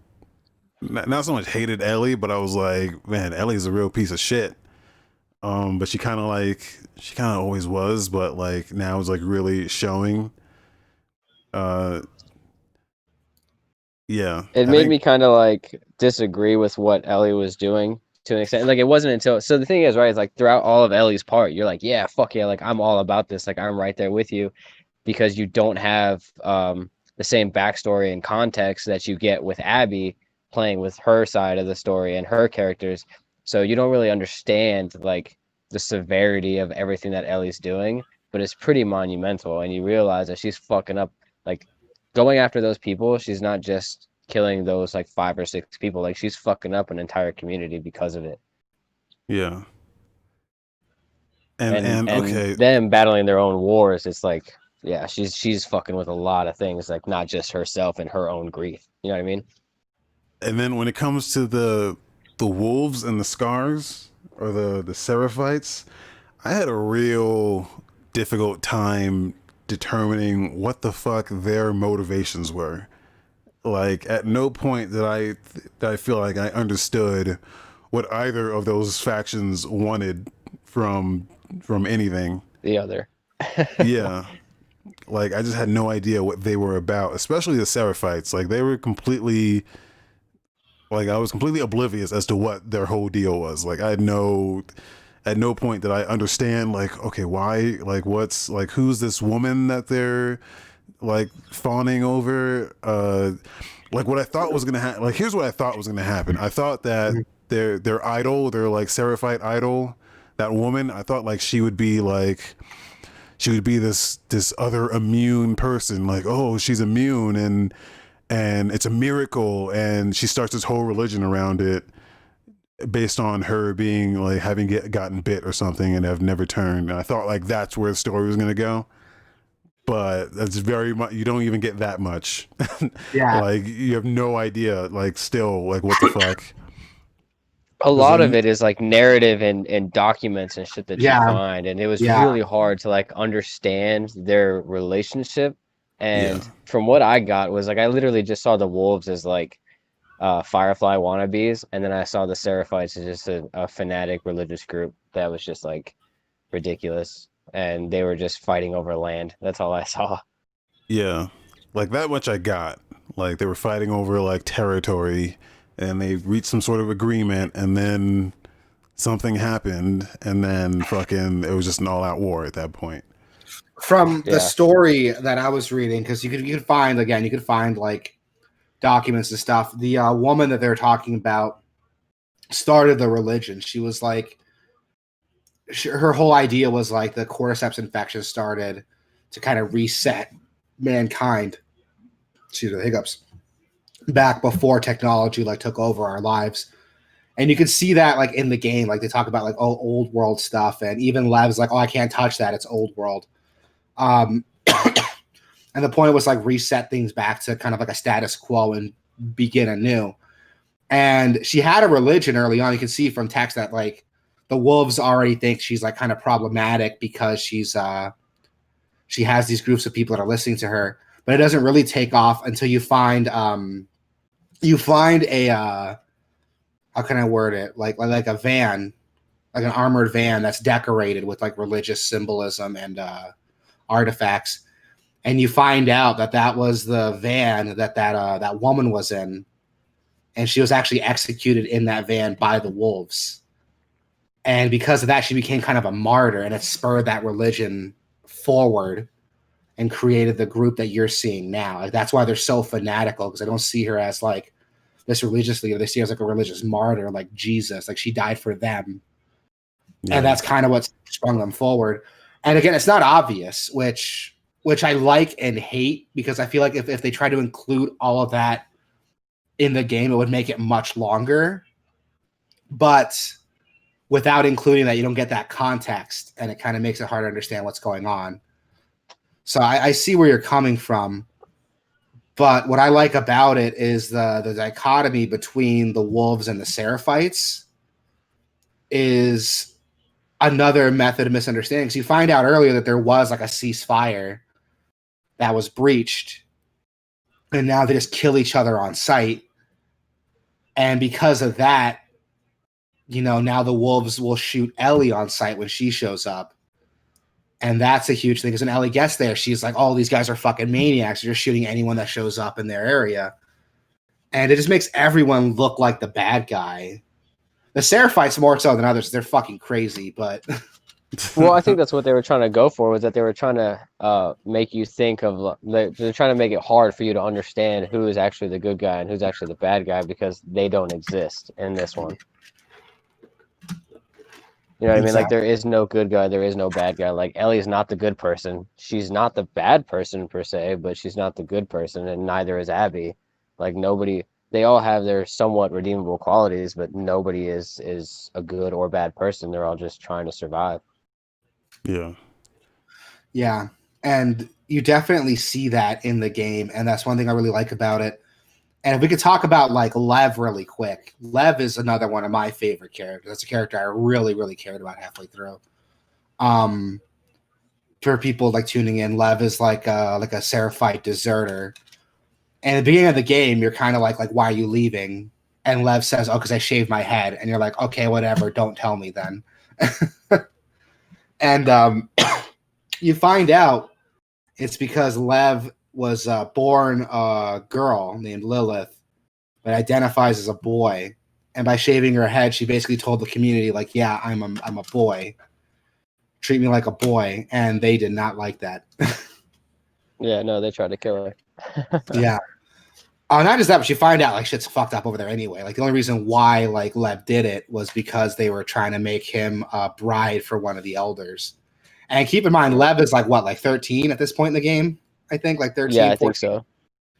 Not so much hated Ellie, but I was like, man, Ellie's a real piece of shit. But she kind of always was, but like now it's like really showing. Yeah. It made me kind of like disagree with what Ellie was doing to an extent. Like it wasn't until, so the thing is, right, is like throughout all of Ellie's part, you're like, yeah, fuck yeah, like I'm all about this, like I'm right there with you, because you don't have the same backstory and context that you get with Abby playing with her side of the story and her characters. So you don't really understand like the severity of everything that Ellie's doing, but it's pretty monumental, and you realize that she's fucking up, like going after those people. She's not just killing those like 5 or 6 people, like she's fucking up an entire community because of it. Yeah. And okay, them battling their own wars, it's like, yeah, she's fucking with a lot of things, like not just herself and her own grief, you know what I mean? and then when it comes to the wolves and the scars, or the Seraphites, I had a real difficult time determining what the fuck their motivations were. Like at no point did I feel like I understood what either of those factions wanted from anything. The other. Yeah. like I just had no idea what they were about, especially the Seraphites. Like they were completely, like I was completely oblivious as to what their whole deal was. Like I had no, at no point did I understand, like, okay, why, like what's, like who's this woman that they're like fawning over? Like what I thought was gonna happen, like here's what I thought was gonna happen. I thought that their idol, their like Seraphite idol, that woman, I thought like she would be this other immune person, like, oh, she's immune and it's a miracle, and she starts this whole religion around it based on her being like having gotten bit or something and have never turned. And I thought like that's where the story was gonna go, but that's very much, you don't even get that much. Yeah. Like you have no idea, like still, like what the fuck. A lot of it is like narrative and documents and shit that you Yeah. find, and it was Yeah. really hard to like understand their relationship. And Yeah. from what I got was like I literally just saw the wolves as like Firefly wannabes, and then I saw the Seraphites as just a fanatic religious group that was just like ridiculous, and they were just fighting over land. That's all I saw. Yeah, like that much I got. Like they were fighting over like territory, and they reached some sort of agreement, and then something happened, and then fucking it was just an all-out war at that point. From the story that I was reading, because you could find like documents and stuff. The woman that they're talking about started the religion. She was like, her whole idea was like the cordyceps infection started to kind of reset mankind. Excuse the hiccups. Back before technology like took over our lives. And you can see that like in the game, like they talk about like old world stuff, and even Lev's like, oh, I can't touch that, it's old world. And the point was like reset things back to kind of like a status quo and begin anew. And she had a religion early on. You can see from text that like the wolves already think she's like kind of problematic because she has these groups of people that are listening to her, but it doesn't really take off until you find a how can I word it, like a van, like an armored van that's decorated with like religious symbolism and artifacts, and you find out that was the van that woman was in, and she was actually executed in that van by the wolves. And because of that, she became kind of a martyr, and it spurred that religion forward and created the group that you're seeing now. Like that's why they're so fanatical, because they don't see her as like this religious leader. They see her as like a religious martyr, like Jesus, like she died for them. Yeah. And that's kind of what sprung them forward. And again, it's not obvious, which I like and hate, because I feel like if they try to include all of that in the game, it would make it much longer. But without including that, you don't get that context, and it kind of makes it hard to understand what's going on. So I see where you're coming from. But what I like about it is the dichotomy between the wolves and the Seraphites is another method of misunderstanding. So you find out earlier that there was like a ceasefire that was breached, and now they just kill each other on sight. And because of that, you know, now the wolves will shoot Ellie on sight when she shows up. And that's a huge thing, because when Ellie gets there, she's like, oh, these guys are fucking maniacs. They're just shooting anyone that shows up in their area. And it just makes everyone look like the bad guy. The Seraphites more so than others. They're fucking crazy, but... Well, I think that's what they were trying to go for, was that they were trying to make you think of... They're trying to make it hard for you to understand who is actually the good guy and who's actually the bad guy, because they don't exist in this one. You know what I mean? Like, there is no good guy, there is no bad guy. Like, Ellie's not the good person. She's not the bad person, per se, but she's not the good person, and neither is Abby. Like, nobody... They all have their somewhat redeemable qualities, but nobody is a good or bad person. They're all just trying to survive. Yeah. Yeah. And you definitely see that in the game, and that's one thing I really like about it. And if we could talk about like Lev really quick. Lev is another one of my favorite characters. That's a character I really, really cared about halfway through. For people like tuning in, Lev is like a Seraphite deserter. And at the beginning of the game, you're kind of like, why are you leaving? And Lev says, oh, because I shaved my head. And you're like, okay, whatever. Don't tell me then. And you find out It's because Lev was born a girl named Lilith, but identifies as a boy. And by shaving her head, she basically told the community, like, yeah, I'm a boy. Treat me like a boy. And they did not like that. Yeah, no, they tried to kill her. Yeah. Not just that, but you find out like shit's fucked up over there anyway. Like the only reason why like Lev did it was because they were trying to make him a bride for one of the elders. And keep in mind, Lev is like what, like 13 at this point in the game? I think like 13. Yeah, I 14. think so.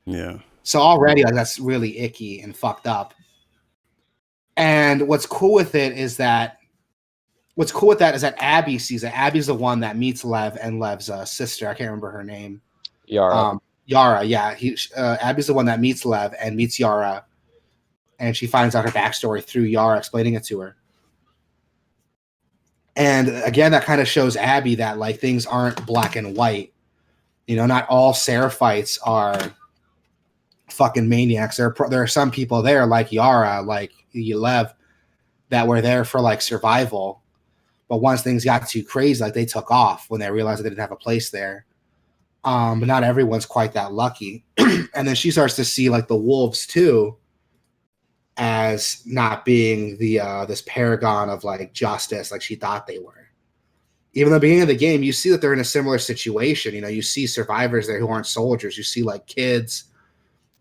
Yeah. So already like that's really icky and fucked up. And what's cool with that is that Abby sees it. Abby's the one that meets Lev and Lev's sister. I can't remember her name. Yara. Yara, yeah. Abby's the one that meets Lev and meets Yara, and she finds out her backstory through Yara explaining it to her. And again, that kind of shows Abby that like things aren't black and white. You know, not all Seraphites are fucking maniacs. There are some people there like Yara, like Lev, that were there for like survival. But once things got too crazy, like they took off when they realized they didn't have a place there. But not everyone's quite that lucky. And then she starts to see like the wolves too as not being the this paragon of like justice like she thought they were. Even at the beginning of the game, you see that they're in a similar situation. You know, you see survivors there who aren't soldiers. You see like kids.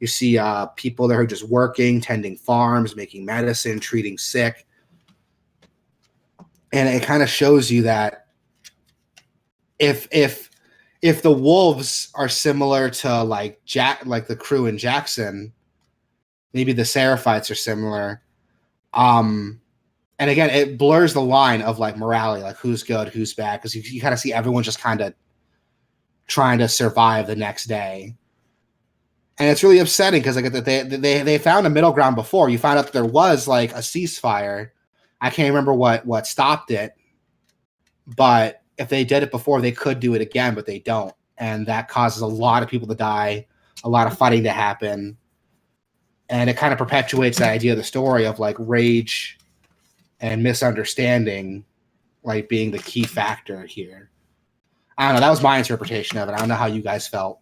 You see people there who are just working, tending farms, making medicine, treating sick. And it kind of shows you that if the wolves are similar to like the crew in Jackson, maybe the Seraphites are similar. And again, it blurs the line of like morality, like who's good, who's bad, because you kind of see everyone just kind of trying to survive the next day. And it's really upsetting because like they found a middle ground before. You found out that there was like a ceasefire. I can't remember what stopped it, but if they did it before, they could do it again, but they don't. And that causes a lot of people to die, a lot of fighting to happen. And it kind of perpetuates that idea of the story of like rage and misunderstanding like being the key factor here. I don't know. That was my interpretation of it. I don't know how you guys felt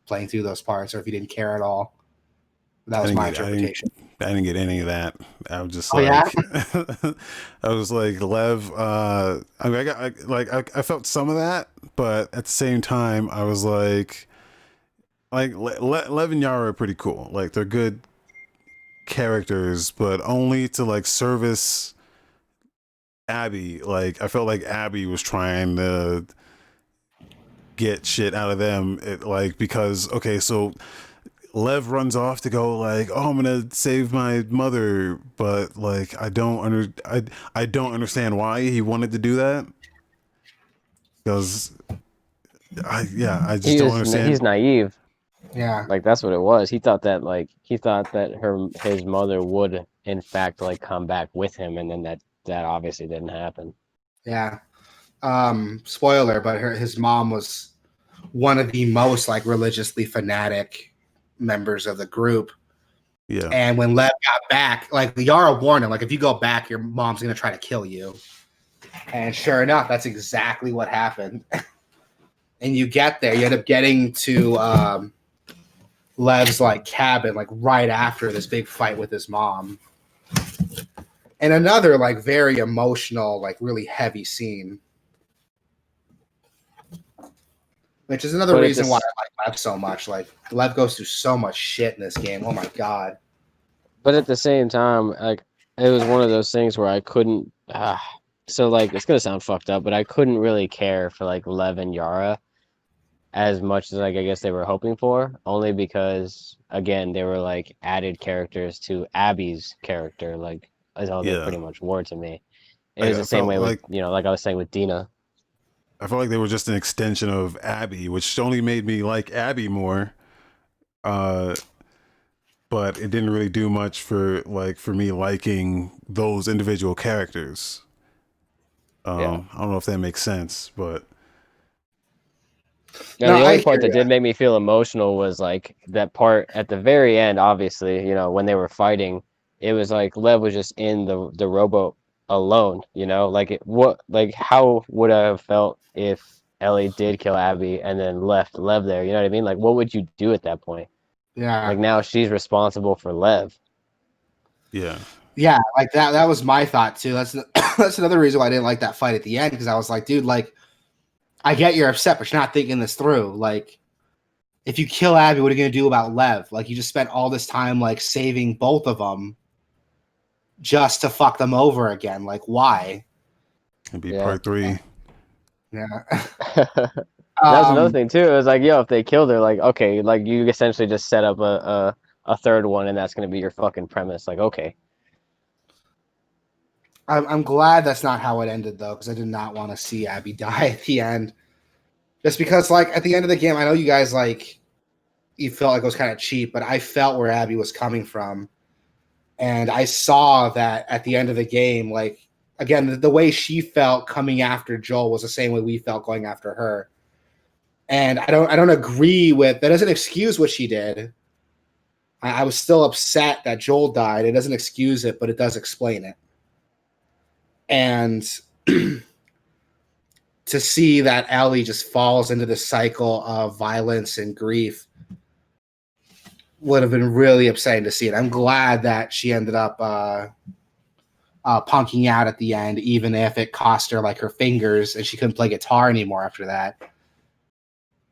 playing through those parts or if you didn't care at all. That was my interpretation. I didn't get any of that. I was just like, I was like, Lev. I mean, I felt some of that, but at the same time, I was like Lev and Yara are pretty cool. Like they're good characters, but only to like service Abby. Like I felt like Abby was trying to get shit out of them. Because okay, so Lev runs off to go like, oh, I'm gonna save my mother, but like I don't understand why he wanted to do that. Because I just don't understand. He's naive. Yeah, like that's what it was. He thought that his mother would in fact like come back with him, and then that obviously didn't happen. Yeah. Spoiler, but his mom was one of the most like religiously fanatic members of the group. Yeah. And when Lev got back, like Yara warned him, like if you go back, your mom's gonna try to kill you. And sure enough, that's exactly what happened. And you get there, you end up getting to Lev's like cabin, like right after this big fight with his mom. And another like very emotional, like really heavy scene. Which is another reason why I like Lev so much. Like Lev goes through so much shit in this game. Oh my god. But at the same time, like it was one of those things where I couldn't so like it's gonna sound fucked up, but I couldn't really care for like Lev and Yara as much as like I guess they were hoping for, only because again they were like added characters to Abby's character, like as all they pretty much were to me. It was the same way with like I was saying with Dina. I felt like they were just an extension of Abby, which only made me like Abby more. But it didn't really do much for me liking those individual characters. I don't know if that makes sense, but the only part that did make me feel emotional was like that part at the very end. Obviously, when they were fighting, it was like Lev was just in the rowboat alone. Like how would I have felt if Ellie did kill Abby and then left Lev there. You know what I mean? Like, what would you do at that point? Yeah. Like, now she's responsible for Lev. Yeah. Yeah, like that was my thought too. That's another reason why I didn't like that fight at the end, because I was like, dude, like, I get you're upset, but you're not thinking this through. Like, if you kill Abby, what are you gonna do about Lev? Like, you just spent all this time like saving both of them just to fuck them over again. Like, why? It'd be part 3. Yeah. That's another thing too. It was like, yo, if they killed her, like, okay, like you essentially just set up a third one, and that's gonna be your fucking premise. Like, okay. I'm glad that's not how it ended though, because I did not want to see Abby die at the end. Just because, like, at the end of the game, I know you guys like you felt like it was kind of cheap, but I felt where Abby was coming from, and I saw that at the end of the game, like, again, the way she felt coming after Joel was the same way we felt going after her. And I don't agree with that. Doesn't excuse what she did. I was still upset that Joel died. It doesn't excuse it, but it does explain it. And to see that Ellie just falls into the cycle of violence and grief would have been really upsetting to see it. I'm glad that she ended up punking out at the end, even if it cost her like her fingers and she couldn't play guitar anymore after that.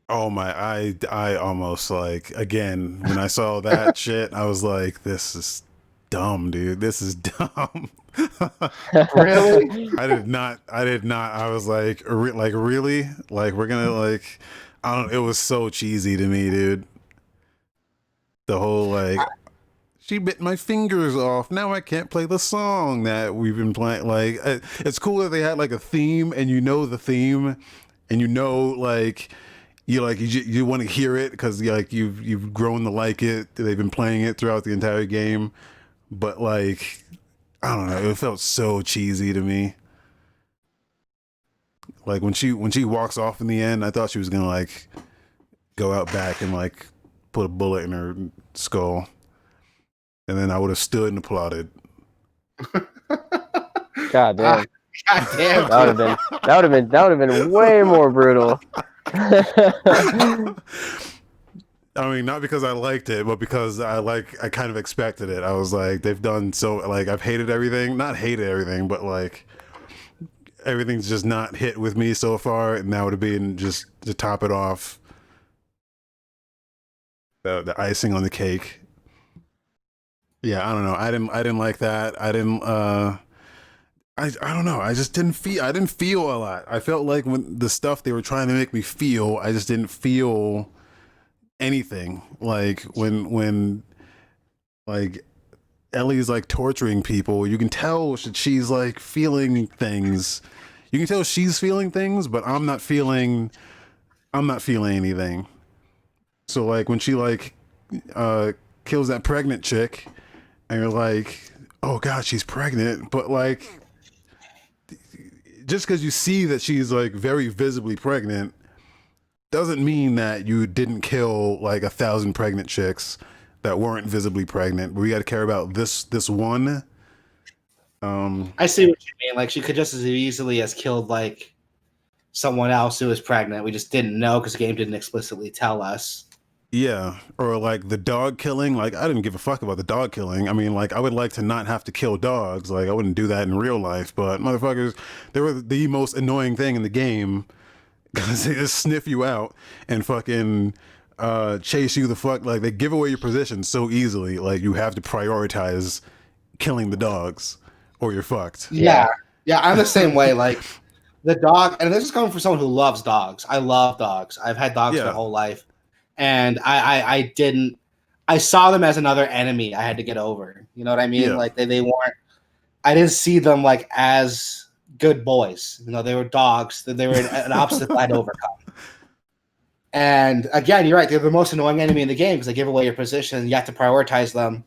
Oh my, I almost, like, again, when I saw that shit, I was like, this is dumb, dude. This is dumb. Really? I did not. I was like, really? Like, we're gonna, like, I don't, it was so cheesy to me, dude. The whole, like, she bit my fingers off. Now I can't play the song that we've been playing. Like, it's cool that they had like a theme, and you know the theme, and you know, like, you want to hear it because like you've grown to like it. They've been playing it throughout the entire game, but like, I don't know, it felt so cheesy to me. Like when she walks off in the end, I thought she was gonna like go out back and like put a bullet in her skull, and then I would have stood and applauded. God damn. God damn. That would have been way more brutal. I mean, not because I liked it, but because I kind of expected it. I was like, they've done so, like, I've hated everything, not hated everything, but like everything's just not hit with me so far, and that would have been just to top it off, the icing on the cake. Yeah, I don't know. I didn't like that. I don't know. I didn't feel a lot. I felt like when the stuff they were trying to make me feel, I just didn't feel anything. Like when like Ellie's like torturing people, you can tell she's like feeling things. You can tell she's feeling things, but I'm not feeling anything. So like when she like kills that pregnant chick, and you're like, oh god, she's pregnant, but like, just because you see that she's like very visibly pregnant doesn't mean that you didn't kill like 1,000 pregnant chicks that weren't visibly pregnant. We got to care about this one. I see what you mean. Like, she could just as easily has killed like someone else who was pregnant. We just didn't know because the game didn't explicitly tell us. Yeah, or like the dog killing. Like, I didn't give a fuck about the dog killing. I mean, like, I would like to not have to kill dogs. Like, I wouldn't do that in real life. But motherfuckers, they were the most annoying thing in the game because they just sniff you out and fucking chase you the fuck. Like, they give away your position so easily. Like, you have to prioritize killing the dogs or you're fucked. Yeah, I'm the same way. Like, the dog, and this is coming from someone who loves dogs. I love dogs. I've had dogs my whole life. And I saw them as another enemy I had to get over. You know what I mean? Yeah. Like they weren't, I didn't see them like as good boys. You know, they were dogs. They were an obstacle I'd overcome. And again, you're right. They're the most annoying enemy in the game because they give away your position. You have to prioritize them.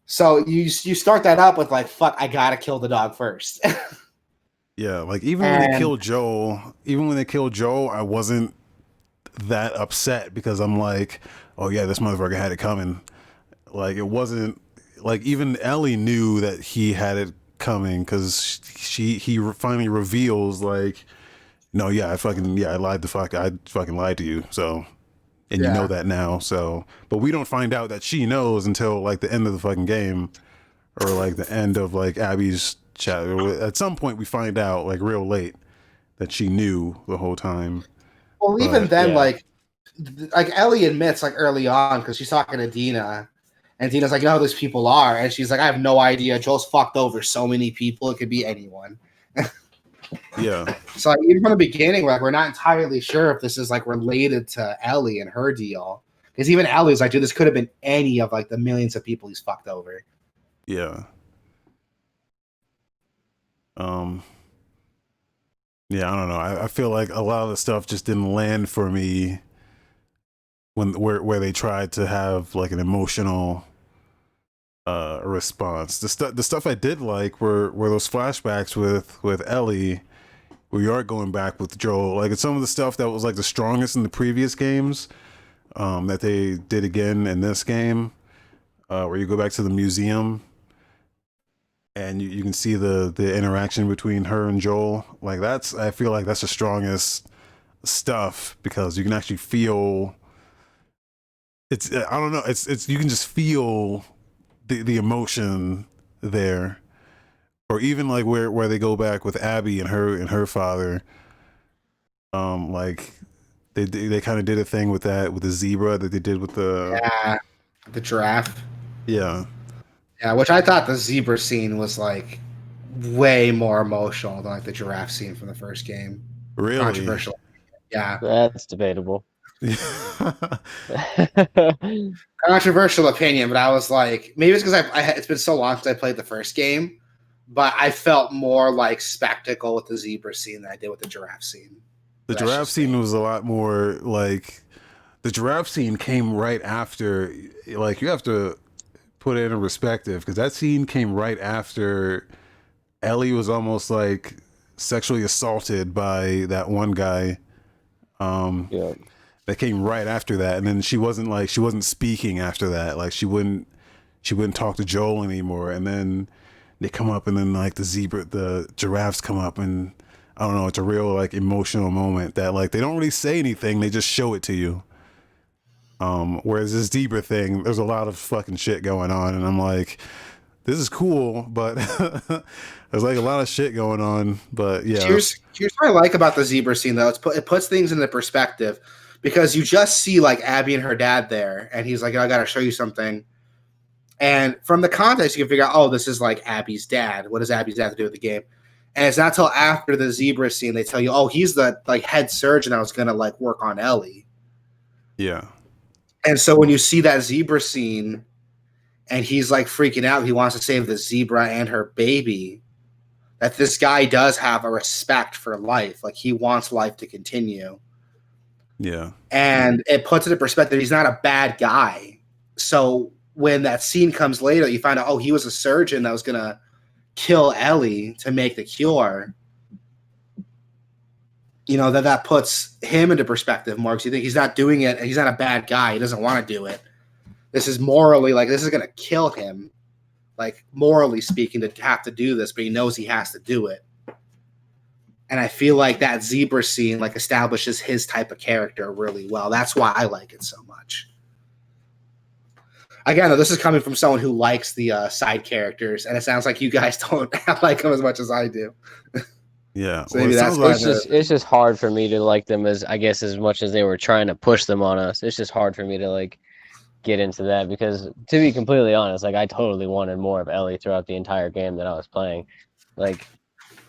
So you start that up with like, fuck, I gotta kill the dog first. Yeah, like even when they killed Joel, I wasn't that upset because I'm like, oh yeah, this motherfucker had it coming. Like, it wasn't like, even Ellie knew that he had it coming because he finally reveals like, No, yeah, I lied I fucking lied to you. So, and you know Yeah. that now. So, but we don't find out that she knows until like the end of the fucking game, or like the end of like Abby's chat. At some point, we find out like real late that she knew the whole time. Well, even But then, like Ellie admits like early on because she's talking to Dina, and Dina's like, "You know who these people are?" And she's like, "I have no idea. Joel's fucked over so many people. It could be anyone." yeah, So like, even from the beginning, like we're not entirely sure if this is like related to Ellie and her deal. Because even Ellie's like, dude, this could have been any of like the millions of people he's fucked over. yeah, um, yeah. I don't know. I feel like a lot of the stuff just didn't land for me where they tried to have like an emotional response. The stuff I did like were those flashbacks with Ellie, where you are going back with Joel. Like it's some of the stuff that was like the strongest in the previous games, that they did again in this game, where you go back to the museum and you can see the interaction between her and Joel. Like I feel like that's the strongest stuff because you can actually feel it's I don't know, it's you can just feel the emotion there. Or even like where they go back with Abby and her father, like they kind of did a thing with that with the zebra that they did with the The giraffe. yeah. Yeah, which I thought the zebra scene was like way more emotional than like the giraffe scene from the first game. Really? Controversial. Yeah. That's debatable. Controversial opinion, but I was like, maybe it's because it's been so long since I played the first game, but I felt more like spectacle with the zebra scene than I did with the giraffe scene. The giraffe scene was a lot more like the giraffe scene came right after. Like you have to put it in perspective because that scene came right after Ellie was almost like sexually assaulted by that one guy. Yeah. That came right after that, and then she wasn't speaking after that. Like she wouldn't talk to Joel anymore. And then they come up, and then like the giraffes come up, and I don't know. It's a real like emotional moment that like they don't really say anything. They just show it to you. Whereas this zebra thing, there's a lot of fucking shit going on, and I'm like, this is cool, but there's like a lot of shit going on. But yeah, here's what I like about the zebra scene though. It puts things into perspective because you just see like Abby and her dad there, and he's like, I gotta show you something. And from the context, you can figure out, oh, this is like Abby's dad. What does Abby's dad have to do with the game? And it's not till after the zebra scene they tell you, oh, he's the like head surgeon that was gonna like work on Ellie. yeah. And so when you see that zebra scene and he's like freaking out, he wants to save the zebra and her baby, that this guy does have a respect for life. Like he wants life to continue. Yeah. And it puts it in perspective. He's not a bad guy. So when that scene comes later, you find out, oh, he was a surgeon that was going to kill Ellie to make the cure. You know, that puts him into perspective more because you think he's not doing it. He's not a bad guy. He doesn't want to do it. This is morally, like, this is going to kill him, like, morally speaking, to have to do this, but he knows he has to do it. And I feel like that zebra scene, like, establishes his type of character really well. That's why I like it so much. Again, though, this is coming from someone who likes the side characters, and it sounds like you guys don't like them as much as I do. Yeah, So maybe that's why it's just hard for me to like them as much as they were trying to push them on us. It's just hard for me to like get into that because to be completely honest, like I totally wanted more of Ellie throughout the entire game that I was playing. Like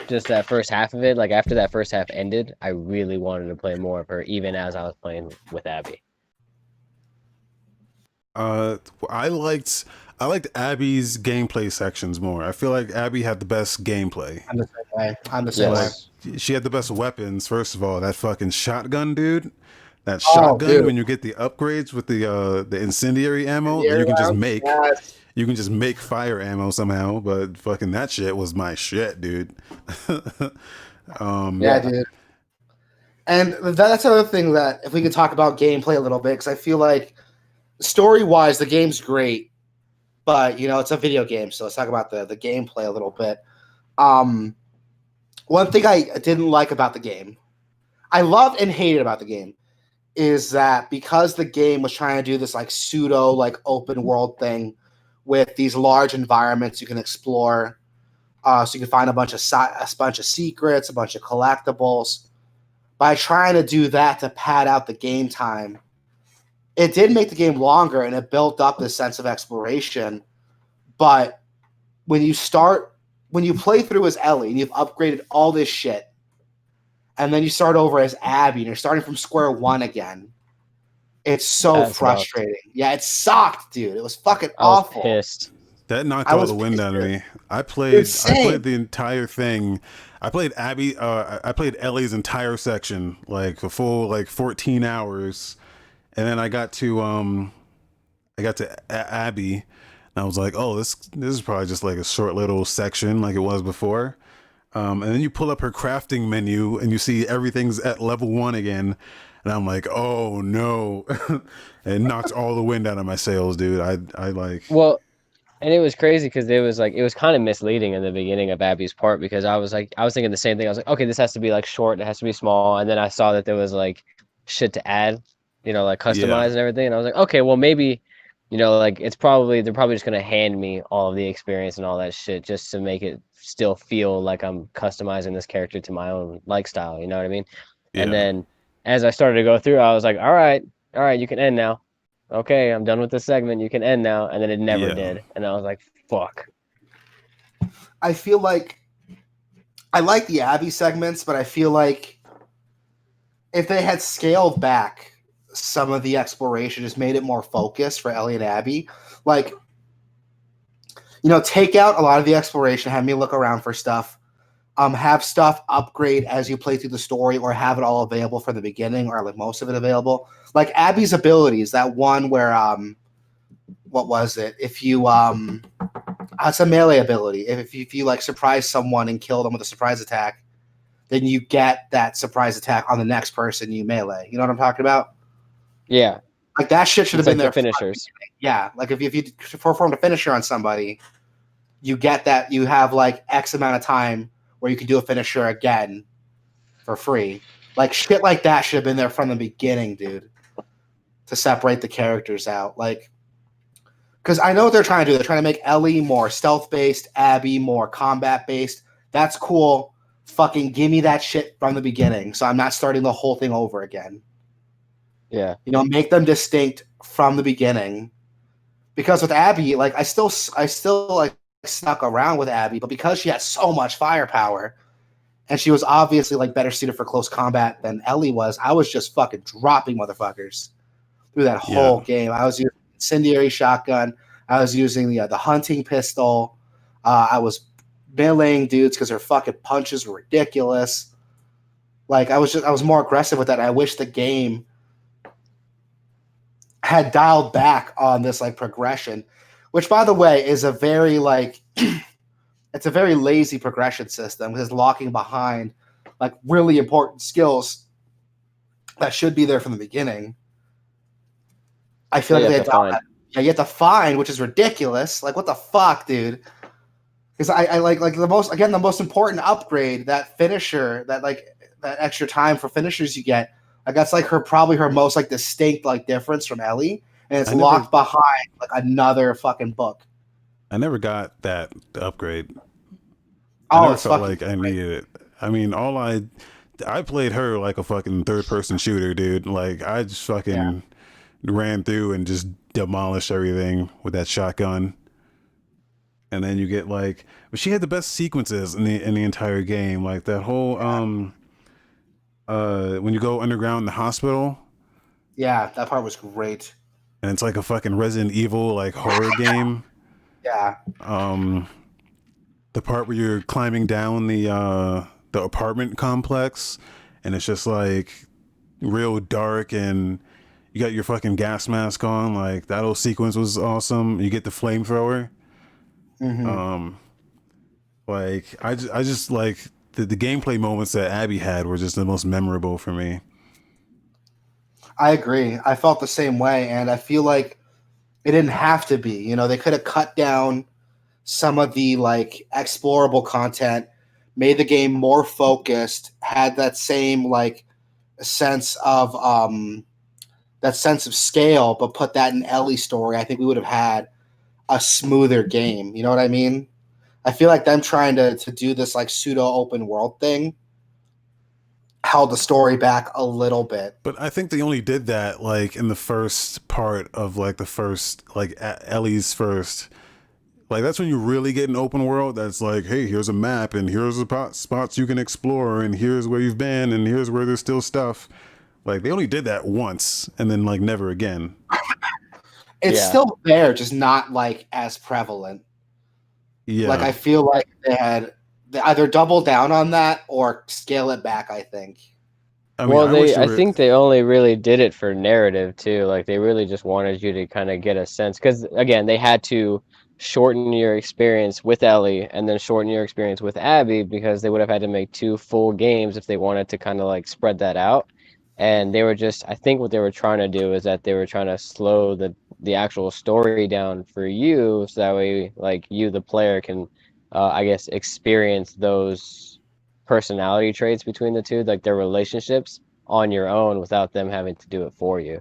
just that first half of it, like after that first half ended, I really wanted to play more of her even as I was playing with Abby. I liked Abby's gameplay sections more. I feel like Abby had the best gameplay. I'm the same way. She had the best weapons. First of all, that fucking shotgun, dude. That shotgun when you get the upgrades with the incendiary ammo, you can just make you can just make fire ammo somehow. But fucking that shit was my shit, dude. Yeah, dude. And that's another thing that if we could talk about gameplay a little bit, because I feel like story-wise, the game's great, but you know it's a video game, so let's talk about the gameplay a little bit. One thing I didn't like about the game I loved and hated about the game is that because the game was trying to do this like pseudo like open world thing with these large environments you can explore, so you can find a bunch of secrets, a bunch of collectibles. By trying to do that to pad out the game time, it did make the game longer and it built up this sense of exploration. But when you play through as Ellie and you've upgraded all this shit, and then you start over as Abby and you're starting from square one again, it's so frustrating. Yeah, it sucked, dude. It was fucking awful. I was pissed. That knocked all the wind out of me. I played the entire thing. I played Abby. I played Ellie's entire section, like a full like 14 hours, and then I got to Abby, and I was like, oh, this is probably just like a short little section, like it was before. And then you pull up her crafting menu, and you see everything's at level 1 again, and I'm like, oh no, it knocked all the wind out of my sails, dude. I like well. And it was crazy because it was kind of misleading in the beginning of Abby's part because I was thinking the same thing. I was like, okay, this has to be like short, it has to be small, and then I saw that there was like shit to add, like customize and everything, and I was like, okay, well maybe, like they're probably just gonna hand me all of the experience and all that shit just to make it still feel like I'm customizing this character to my own lifestyle. You know what I mean? Yeah. And then as I started to go through, I was like, all right, you can end now. Okay, I'm done with this segment. You can end now. And then it never did. And I was like, fuck. I feel like I like the Abby segments, but I feel like if they had scaled back some of the exploration, just made it more focused for Ellie and Abby, like, take out a lot of the exploration, have me look around for stuff, have stuff upgrade as you play through the story, or have it all available from the beginning, or like most of it available. Like Abby's abilities, that one where what was it? If you it's a melee ability. If you like surprise someone and kill them with a surprise attack, then you get that surprise attack on the next person you melee. You know what I'm talking about? Yeah. Like that shit should have been there. Finishers. Yeah. Like if you performed a finisher on somebody, you get that you have like X amount of time where you can do a finisher again for free. Like shit like that should have been there from the beginning, dude, to separate the characters out. Like, because I know what they're trying to do. They're trying to make Ellie more stealth-based, Abby more combat-based. That's cool. Fucking give me that shit from the beginning so I'm not starting the whole thing over again. Yeah. Make them distinct from the beginning. Because with Abby, like I still like snuck around with Abby, but because she had so much firepower and she was obviously like better suited for close combat than Ellie was, I was just fucking dropping motherfuckers through that whole game. I was using incendiary shotgun. I was using the hunting pistol. I was meleeing dudes because their fucking punches were ridiculous. Like I was more aggressive with that. And I wish the game had dialed back on this like progression, which by the way is a very like it's a very lazy progression system because it's locking behind like really important skills that should be there from the beginning. I feel like they you have to find, which is ridiculous. Like what the fuck, dude? Because I like the most important upgrade, that finisher, that extra time for finishers you get. Like that's like probably her most like distinct like difference from Ellie, and it's locked behind like another fucking book. I never got that upgrade. I never felt like I needed it. I mean, I played her like a fucking third-person shooter, dude. Like I just fucking ran through and just demolished everything with that shotgun. And then you get but she had the best sequences in the entire game. Like that whole when you go underground in the hospital. Yeah, that part was great. And it's like a fucking Resident Evil like horror game. Yeah. The part where you're climbing down the apartment complex, and it's just like real dark, and you got your fucking gas mask on. Like that whole sequence was awesome. You get the flamethrower. Mm-hmm. I just like the gameplay moments that Abby had were just the most memorable for me. I agree. I felt the same way, and I feel like it didn't have to be. They could have cut down some of the like explorable content, made the game more focused, had that same like sense of scale, but put that in Ellie's story, I think we would have had a smoother game. You know what I mean? I feel like them trying to do this like pseudo open world thing held the story back a little bit. But I think they only did that like in the first part of like the first like Ellie's first. Like that's when you really get an open world. That's like, hey, here's a map and here's the spots you can explore and here's where you've been and here's where there's still stuff. Like they only did that once and then like never again. It's still there, just not like as prevalent. Yeah. Like I feel like they either double down on that or scale it back, I think. I mean, I think they only really did it for narrative too. Like they really just wanted you to kind of get a sense, because again, they had to shorten your experience with Ellie and then shorten your experience with Abby, because they would have had to make 2 full games if they wanted to kind of like spread that out. And they were just, I think what they were trying to do is that they were trying to slow the actual story down for you, so that way like you, the player, can I guess experience those personality traits between the two, like their relationships, on your own without them having to do it for you.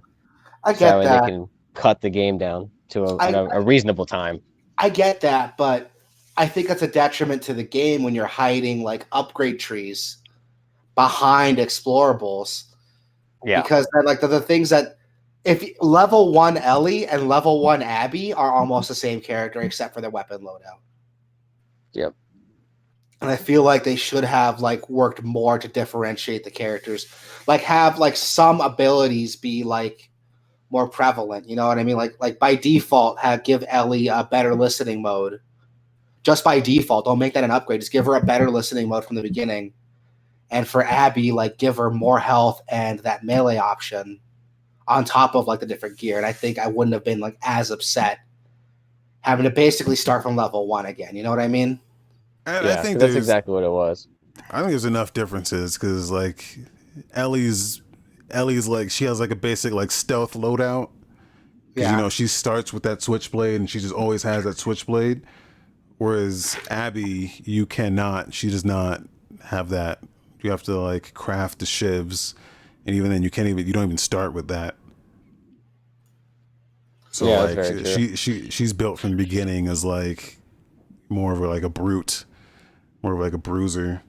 I get that. They can cut the game down to a reasonable time. I get that, but I think that's a detriment to the game when you're hiding like upgrade trees behind explorables. Yeah. Because like the things that, if level 1 Ellie and level 1 Abby are almost the same character except for their weapon loadout. Yep. And I feel like they should have like worked more to differentiate the characters. Like have like some abilities be like more prevalent. You know what I mean? Like by default, give Ellie a better listening mode. Just by default, don't make that an upgrade. Just give her a better listening mode from the beginning. And for Abby, like give her more health and that melee option on top of like the different gear. And I think I wouldn't have been like as upset having to basically start from level 1 again. You know what I mean? And yeah, I think that's exactly what it was. I think there's enough differences because like Ellie's like she has like a basic like stealth loadout. Yeah. You know, she starts with that switchblade and she just always has that switchblade. Whereas Abby, you cannot. She does not have that. You have to like craft the shivs, and even then, you don't even start with that. So yeah, like she's built from the beginning as like more of like a brute, more of like a bruiser.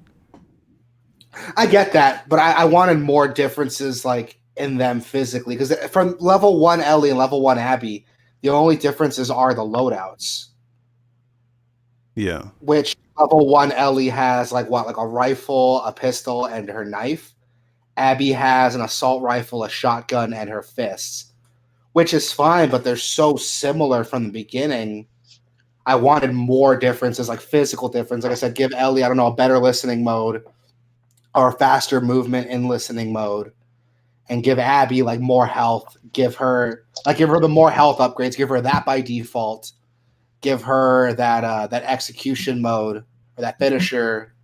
I get that, but I wanted more differences like in them physically, because from level 1 Ellie and level 1 Abby, the only differences are the loadouts. Yeah. Which level 1 Ellie has like a rifle, a pistol, and her knife. Abby has an assault rifle, a shotgun, and her fists, which is fine, but they're so similar from the beginning. I wanted more differences, like physical difference. Like I said, give Ellie, a better listening mode or faster movement in listening mode, and give Abby like more health. Give her the more health upgrades. Give her that by default. Give her that execution mode or that finisher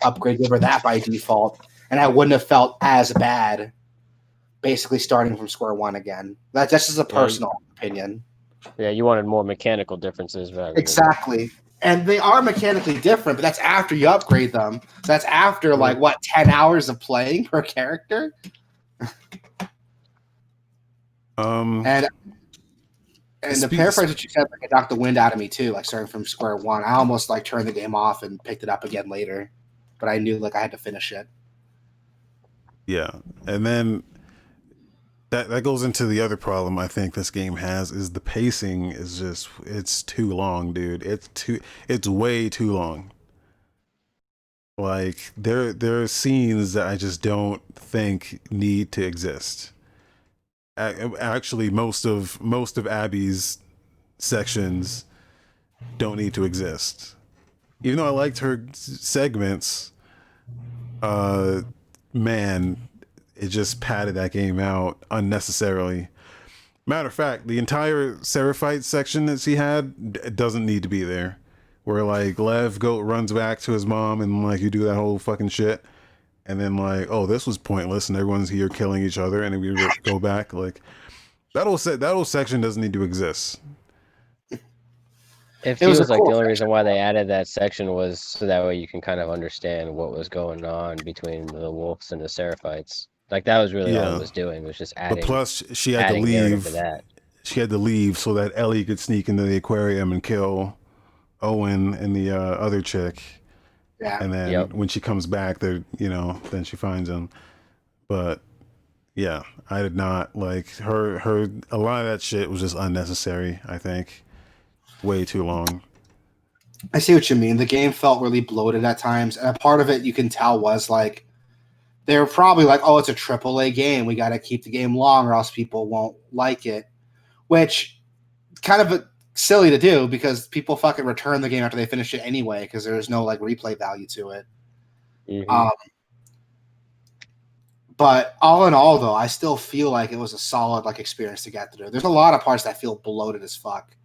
upgrade. Give her that by default, and I wouldn't have felt as bad. Basically, starting from square one again. That's just a personal opinion. Yeah, you wanted more mechanical differences, exactly. And they are mechanically different, but that's after you upgrade them. That's after 10 hours of playing per character. And to paraphrase what you said, it knocked the wind out of me too. Like starting from square one, I almost turned the game off and picked it up again later, but I knew I had to finish it. Yeah, and then that goes into the other problem I think this game has is the pacing is just it's too long, dude. It's way too long. Like there are scenes that I just don't think need to exist. Actually, most of Abby's sections don't need to exist. Even though I liked her segments, man, it just padded that game out unnecessarily. Matter of fact, the entire Seraphite section that she had doesn't need to be there. Where Lev Goat runs back to his mom and you do that whole fucking shit. And then oh, this was pointless and everyone's here killing each other, and then we go back. That whole section doesn't need to exist. It feels like the only reason why they added that section was so that way you can kind of understand what was going on between the wolves and the Seraphites. Like that was really all it was doing, was just adding. But plus, she had to leave. She had to leave so that Ellie could sneak into the aquarium and kill Owen and the other chick. Yeah. And then when she comes back, then she finds him. But yeah, I did not like her. A lot of that shit was just unnecessary. I think way too long. I see what you mean. The game felt really bloated at times, and a part of it you can tell was like they were probably like, "Oh, it's a AAA game. We got to keep the game long, or else people won't like it." Which kind of silly to do because people fucking return the game after they finish it anyway because there's no like replay value to it. Mm-hmm. But all in all, though, I still feel like it was a solid like experience to get through. There's a lot of parts that feel bloated as fuck,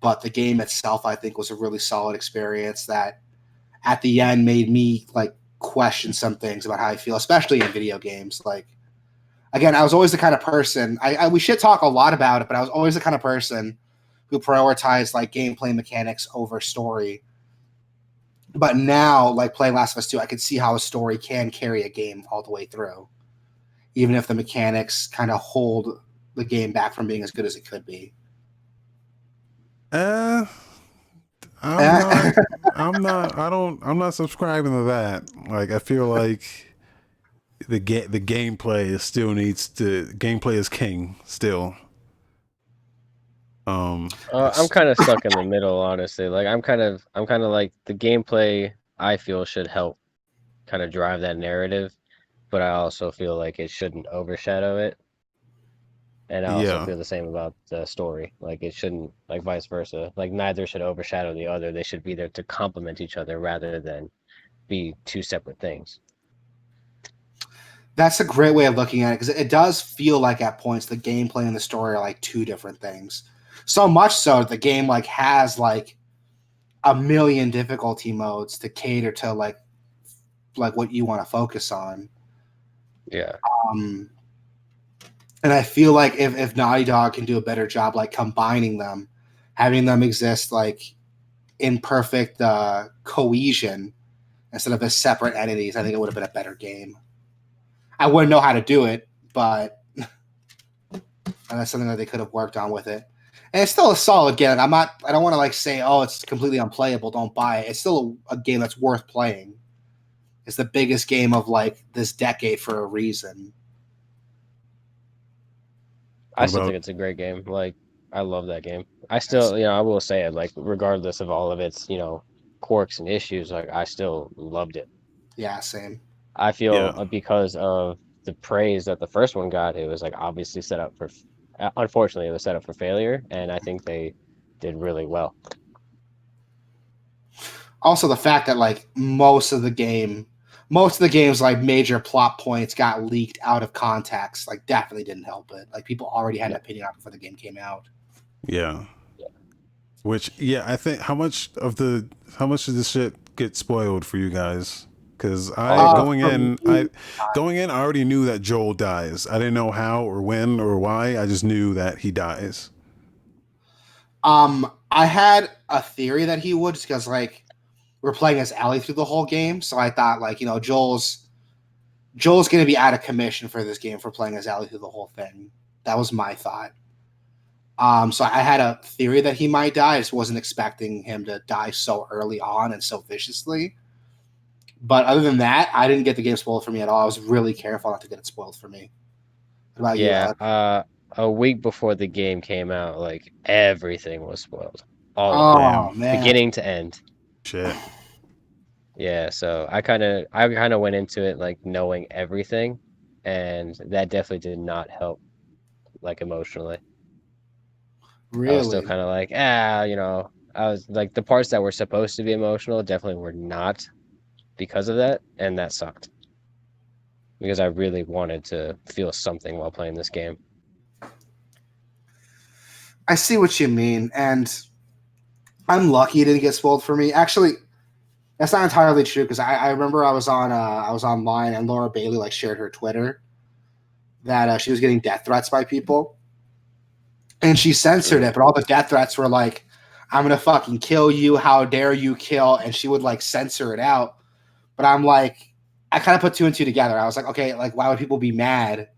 but the game itself, I think, was a really solid experience that at the end made me like question some things about how I feel, especially in video games. Like, again, I was always the kind of person, we should talk a lot about it, but I was always the kind of person who prioritized like gameplay mechanics over story. But now, like playing Last of Us 2, I could see how a story can carry a game all the way through, even if the mechanics kind of hold the game back from being as good as it could be. I'm not subscribing to that. Like, I feel like the gameplay gameplay is king still. I'm kind of stuck in the middle, honestly. Like I'm kind of like the gameplay I feel should help kind of drive that narrative, but I also feel like it shouldn't overshadow it. And I also feel the same about the story. Like it shouldn't, like vice versa. Like neither should overshadow the other. They should be there to complement each other rather than be two separate things. That's a great way of looking at it because it does feel like at points the gameplay and the story are like two different things. So much so the game like has like a million difficulty modes to cater to like what you want to focus on. Yeah. And I feel like if Naughty Dog can do a better job like combining them, having them exist like in perfect cohesion instead of as separate entities, I think it would have been a better game. I wouldn't know how to do it, but that's something that they could have worked on with it. And it's still a solid game. I don't want to like say, oh, it's completely unplayable, don't buy it. It's still a game that's worth playing. It's the biggest game of like this decade for a reason. I still think it's a great game. Like I love that game. I still, I will say it, like regardless of all of its, quirks and issues, like I still loved it. Yeah, same. I feel because of the praise that the first one got, it was like obviously set up for, unfortunately, it was set up for failure, and I think they did really well. Also, the fact that like most of the game's like major plot points got leaked out of context, like definitely didn't help it. Like people already had an opinion on it before the game came out. Yeah. Which, I think how much of this shit get spoiled for you guys? Because going in, I already knew that Joel dies. I didn't know how or when or why. I just knew that he dies. I had a theory that he would, just because like we're playing as Ellie through the whole game, so I thought like Joel's going to be out of commission for this game for playing as Ellie through the whole thing. That was my thought. So I had a theory that he might die. I just wasn't expecting him to die so early on and so viciously. But other than that, I didn't get the game spoiled for me at all. I was really careful not to get it spoiled for me. What about you? A week before the game came out, like everything was spoiled. All of it, man. Beginning to end. Shit. Yeah, so I kind of went into it like knowing everything, and that definitely did not help, like emotionally. Really? I was still kind of like, I was like the parts that were supposed to be emotional definitely were not because of that, and that sucked. Because I really wanted to feel something while playing this game. I see what you mean, and I'm lucky it didn't get spoiled for me. Actually, that's not entirely true because I remember I was online and Laura Bailey like shared her Twitter that she was getting death threats by people, and she censored it. But all the death threats were like, "I'm gonna fucking kill you! How dare you kill!" And she would like censor it out. But I'm like, I kind of put two and two together. I was like, okay, like why would people be mad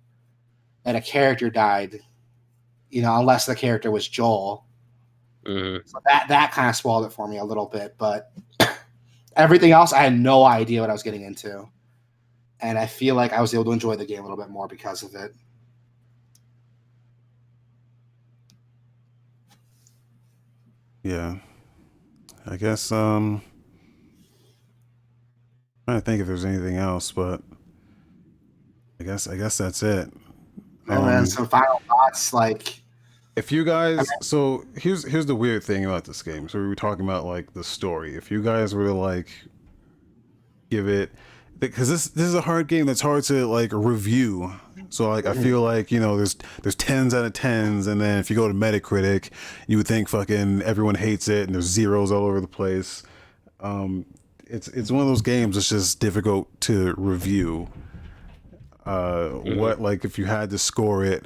that a character died? Unless the character was Joel. Mm-hmm. So that kind of spoiled it for me a little bit, but everything else, I had no idea what I was getting into. And I feel like I was able to enjoy the game a little bit more because of it. Yeah. I guess, I'm trying to think if there's anything else, but I guess that's it. And then some final thoughts, like if you guys, so here's the weird thing about this game. So we were talking about like the story. If you guys were to like give it, because this is a hard game that's hard to like review. So like I feel like there's 10s out of 10s, and then if you go to Metacritic, you would think fucking everyone hates it, and there's zeros all over the place. It's one of those games that's just difficult to review. What, like, if you had to score it,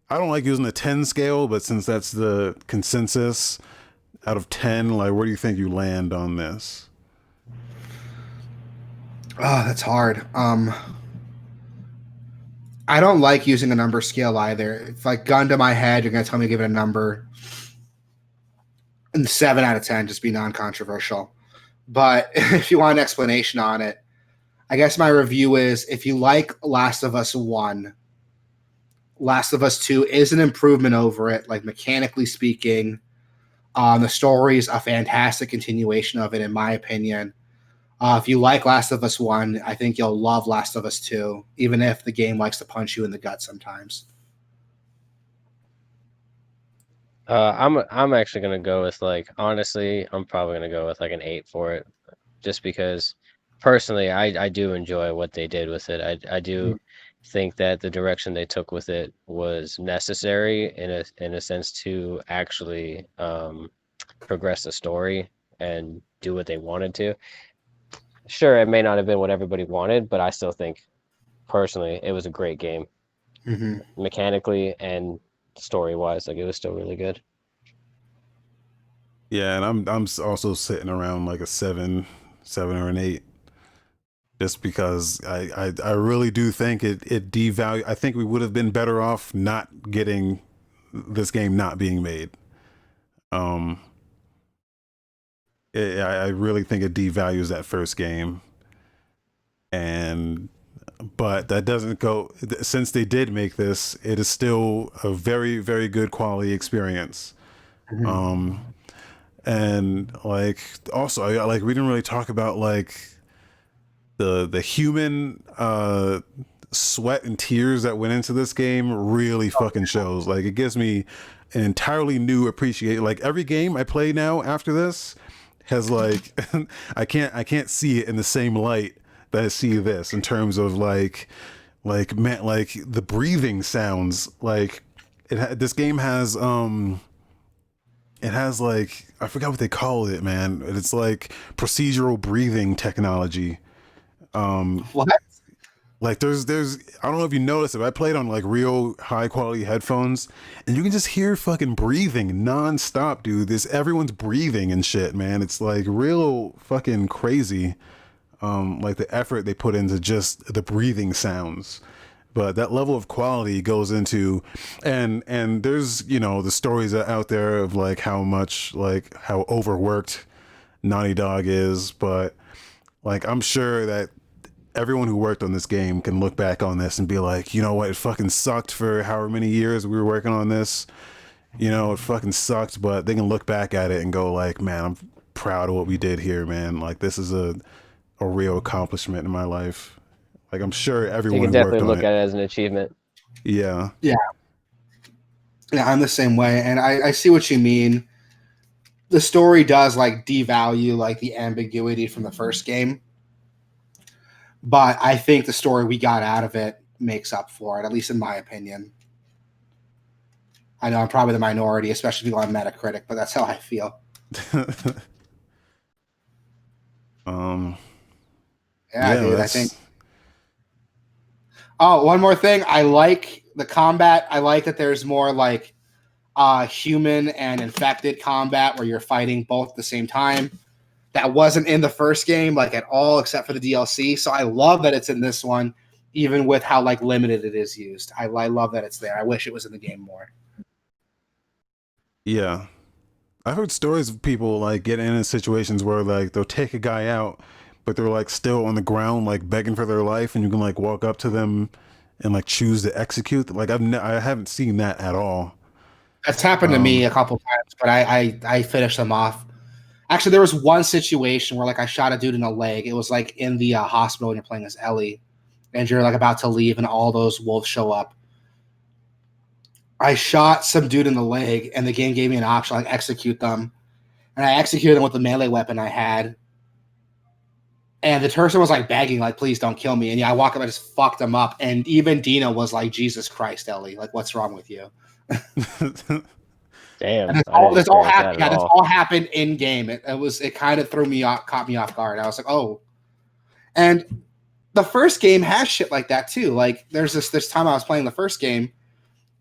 I don't like using the 10 scale, but since that's the consensus, out of 10, like, where do you think you land on this? Oh, that's hard. I don't like using a number scale either. If like gun to my head, you're gonna tell me to give it a number, and 7 out of 10, just be non-controversial. But if you want an explanation on it, I guess my review is, if you like Last of Us 1, Last of Us 2 is an improvement over it, like mechanically speaking. The story is a fantastic continuation of it, in my opinion. If you like Last of Us 1, I think you'll love Last of Us 2, even if the game likes to punch you in the gut sometimes. I'm actually gonna go with, like, honestly, I'm probably gonna go with like an 8 for it, just because personally I do enjoy what they did with it. I do think that the direction they took with it was necessary in a sense to actually progress the story and do what they wanted to. Sure, it may not have been what everybody wanted, but I still think personally it was a great game. Mm-hmm. Mechanically and story wise, like, it was still really good. Yeah, and I'm also sitting around like a 7 or an 8, just because I really do think it devalue. I think we would have been better off not getting this game not being made. I really think it devalues that first game, but that doesn't go, since they did make this, it is still a very, very good quality experience. And like, also, like, we didn't really talk about like the human sweat and tears that went into this game really fucking shows. Like, it gives me an entirely new appreciation. Like, every game I play now after this has like I can't see it in the same light that I see this, in terms of like man, like the breathing sounds. Like, this game has it has, like, I forgot what they call it, man. It's like procedural breathing technology. What? Like, there's I don't know if you noticed it, but I played on like real high quality headphones, and you can just hear fucking breathing nonstop, dude. Everyone's breathing and shit, man. It's like real fucking crazy. Like the effort they put into just the breathing sounds. But that level of quality goes into, and there's, the stories out there of like how much, like, how overworked Naughty Dog is, but like, I'm sure that everyone who worked on this game can look back on this and be like, you know what, it fucking sucked for however many years we were working on this. It fucking sucked, but they can look back at it and go like, man, I'm proud of what we did here, man. Like, this is a real accomplishment in my life. Like, I'm sure everyone You can who worked definitely on look at it as an achievement. Yeah. Yeah, I'm the same way, and I see what you mean. The story does like devalue like the ambiguity from the first game, but I think the story we got out of it makes up for it, at least in my opinion. I know I'm probably the minority, especially people on Metacritic, but that's how I feel. Yeah, dude, I think. Oh, one more thing. I like the combat. I like that there's more like human and infected combat where you're fighting both at the same time. that wasn't in the first game like at all, except for the DLC. So I love that it's in this one, even with how like limited it is used. I love that it's there. I wish it was in the game more. Yeah. I've heard stories of people like getting in situations where like they'll take a guy out, but they're like still on the ground, like begging for their life, and you can like walk up to them and like choose to execute. Like I haven't seen that at all. That's happened to me a couple times, but I finished them off. Actually, there was one situation where like I shot a dude in the leg. It was like in the hospital when you're playing as Ellie, and you're like about to leave, and all those wolves show up. I shot some dude in the leg, and the game gave me an option like execute them, and I executed them with the melee weapon I had. And the person was like begging, like, please don't kill me. And yeah, I walk up and just fucked them up. And even Dina was like, Jesus Christ, Ellie, like, what's wrong with you? Damn. And this all happened. Yeah, this all happened in game. It kind of caught me off guard. I was like, oh. And the first game has shit like that too. Like there's this time I was playing the first game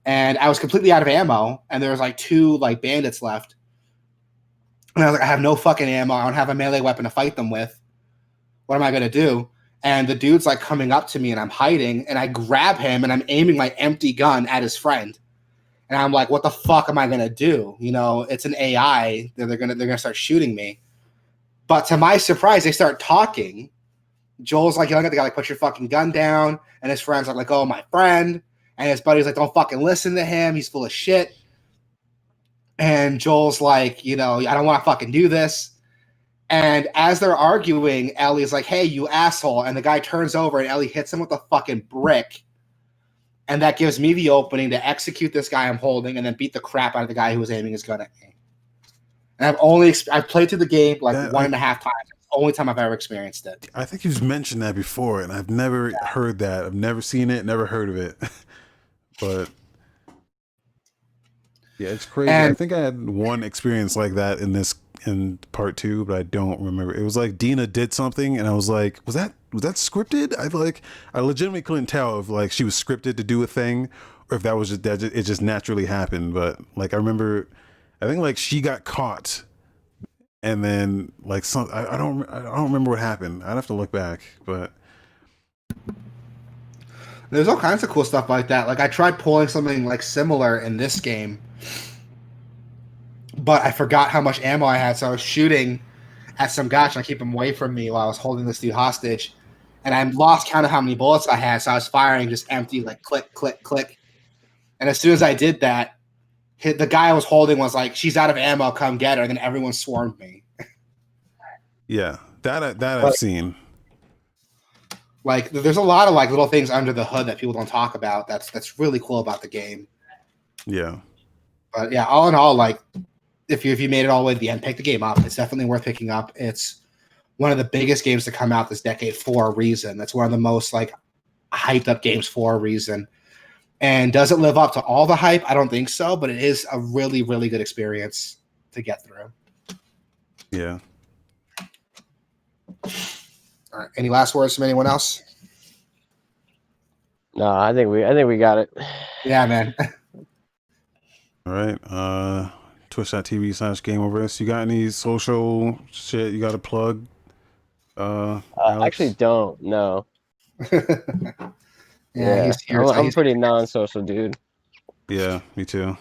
and I was completely out of ammo, and there was like 2 like bandits left. And I was like, I have no fucking ammo. I don't have a melee weapon to fight them with. What am I going to do? And the dude's like coming up to me and I'm hiding, and I grab him and I'm aiming my empty gun at his friend. And I'm like, what the fuck am I going to do? You know, it's an AI. They're going to start shooting me. But to my surprise, they start talking. Joel's like yelling at the guy, like, put your fucking gun down. And his friends are like, oh, my friend. And his buddy's like, don't fucking listen to him. He's full of shit. And Joel's like, you know, I don't want to fucking do this. And as they're arguing, Ellie's like, hey, you asshole. And the guy turns over and Ellie hits him with a fucking brick. And that gives me the opening to execute this guy I'm holding and then beat the crap out of the guy who was aiming his gun at me. And I've played through the game like 1.5 times. It's the only time I've ever experienced it. I think you've mentioned that before, and I've never heard that. I've never seen it, never heard of it. But yeah, it's crazy. I think I had one experience like that in part 2, but I don't remember. It was like Dina did something, and I was like, was that scripted? I legitimately couldn't tell if like she was scripted to do a thing, or if it just naturally happened. But like I remember, I think like she got caught, and then like I don't remember what happened. I'd have to look back, but there's all kinds of cool stuff like that. Like I tried pulling something like similar in this game, but I forgot how much ammo I had, so I was shooting at some guy trying to keep him away from me while I was holding this dude hostage. And I lost count of how many bullets I had, so I was firing just empty, like click, click, click. And as soon as I did that, the guy I was holding was like, she's out of ammo, come get her. And then everyone swarmed me. Yeah, that I've seen. Like, there's a lot of like little things under the hood that people don't talk about. That's really cool about the game. Yeah. But yeah, all in all, like, if you made it all the way to the end, pick the game up. It's definitely worth picking up. It's one of the biggest games to come out this decade for a reason. That's one of the most like hyped up games for a reason. And does it live up to all the hype? I don't think so, but it is a really, really good experience to get through. Yeah. All right. Any last words from anyone else? No, I think we got it. Yeah, man. All right. Twitch.tv/Gameoverse. You got any social shit you got to plug? Actually don't. No. Yeah, I'm a pretty non-social dude. Yeah, me too.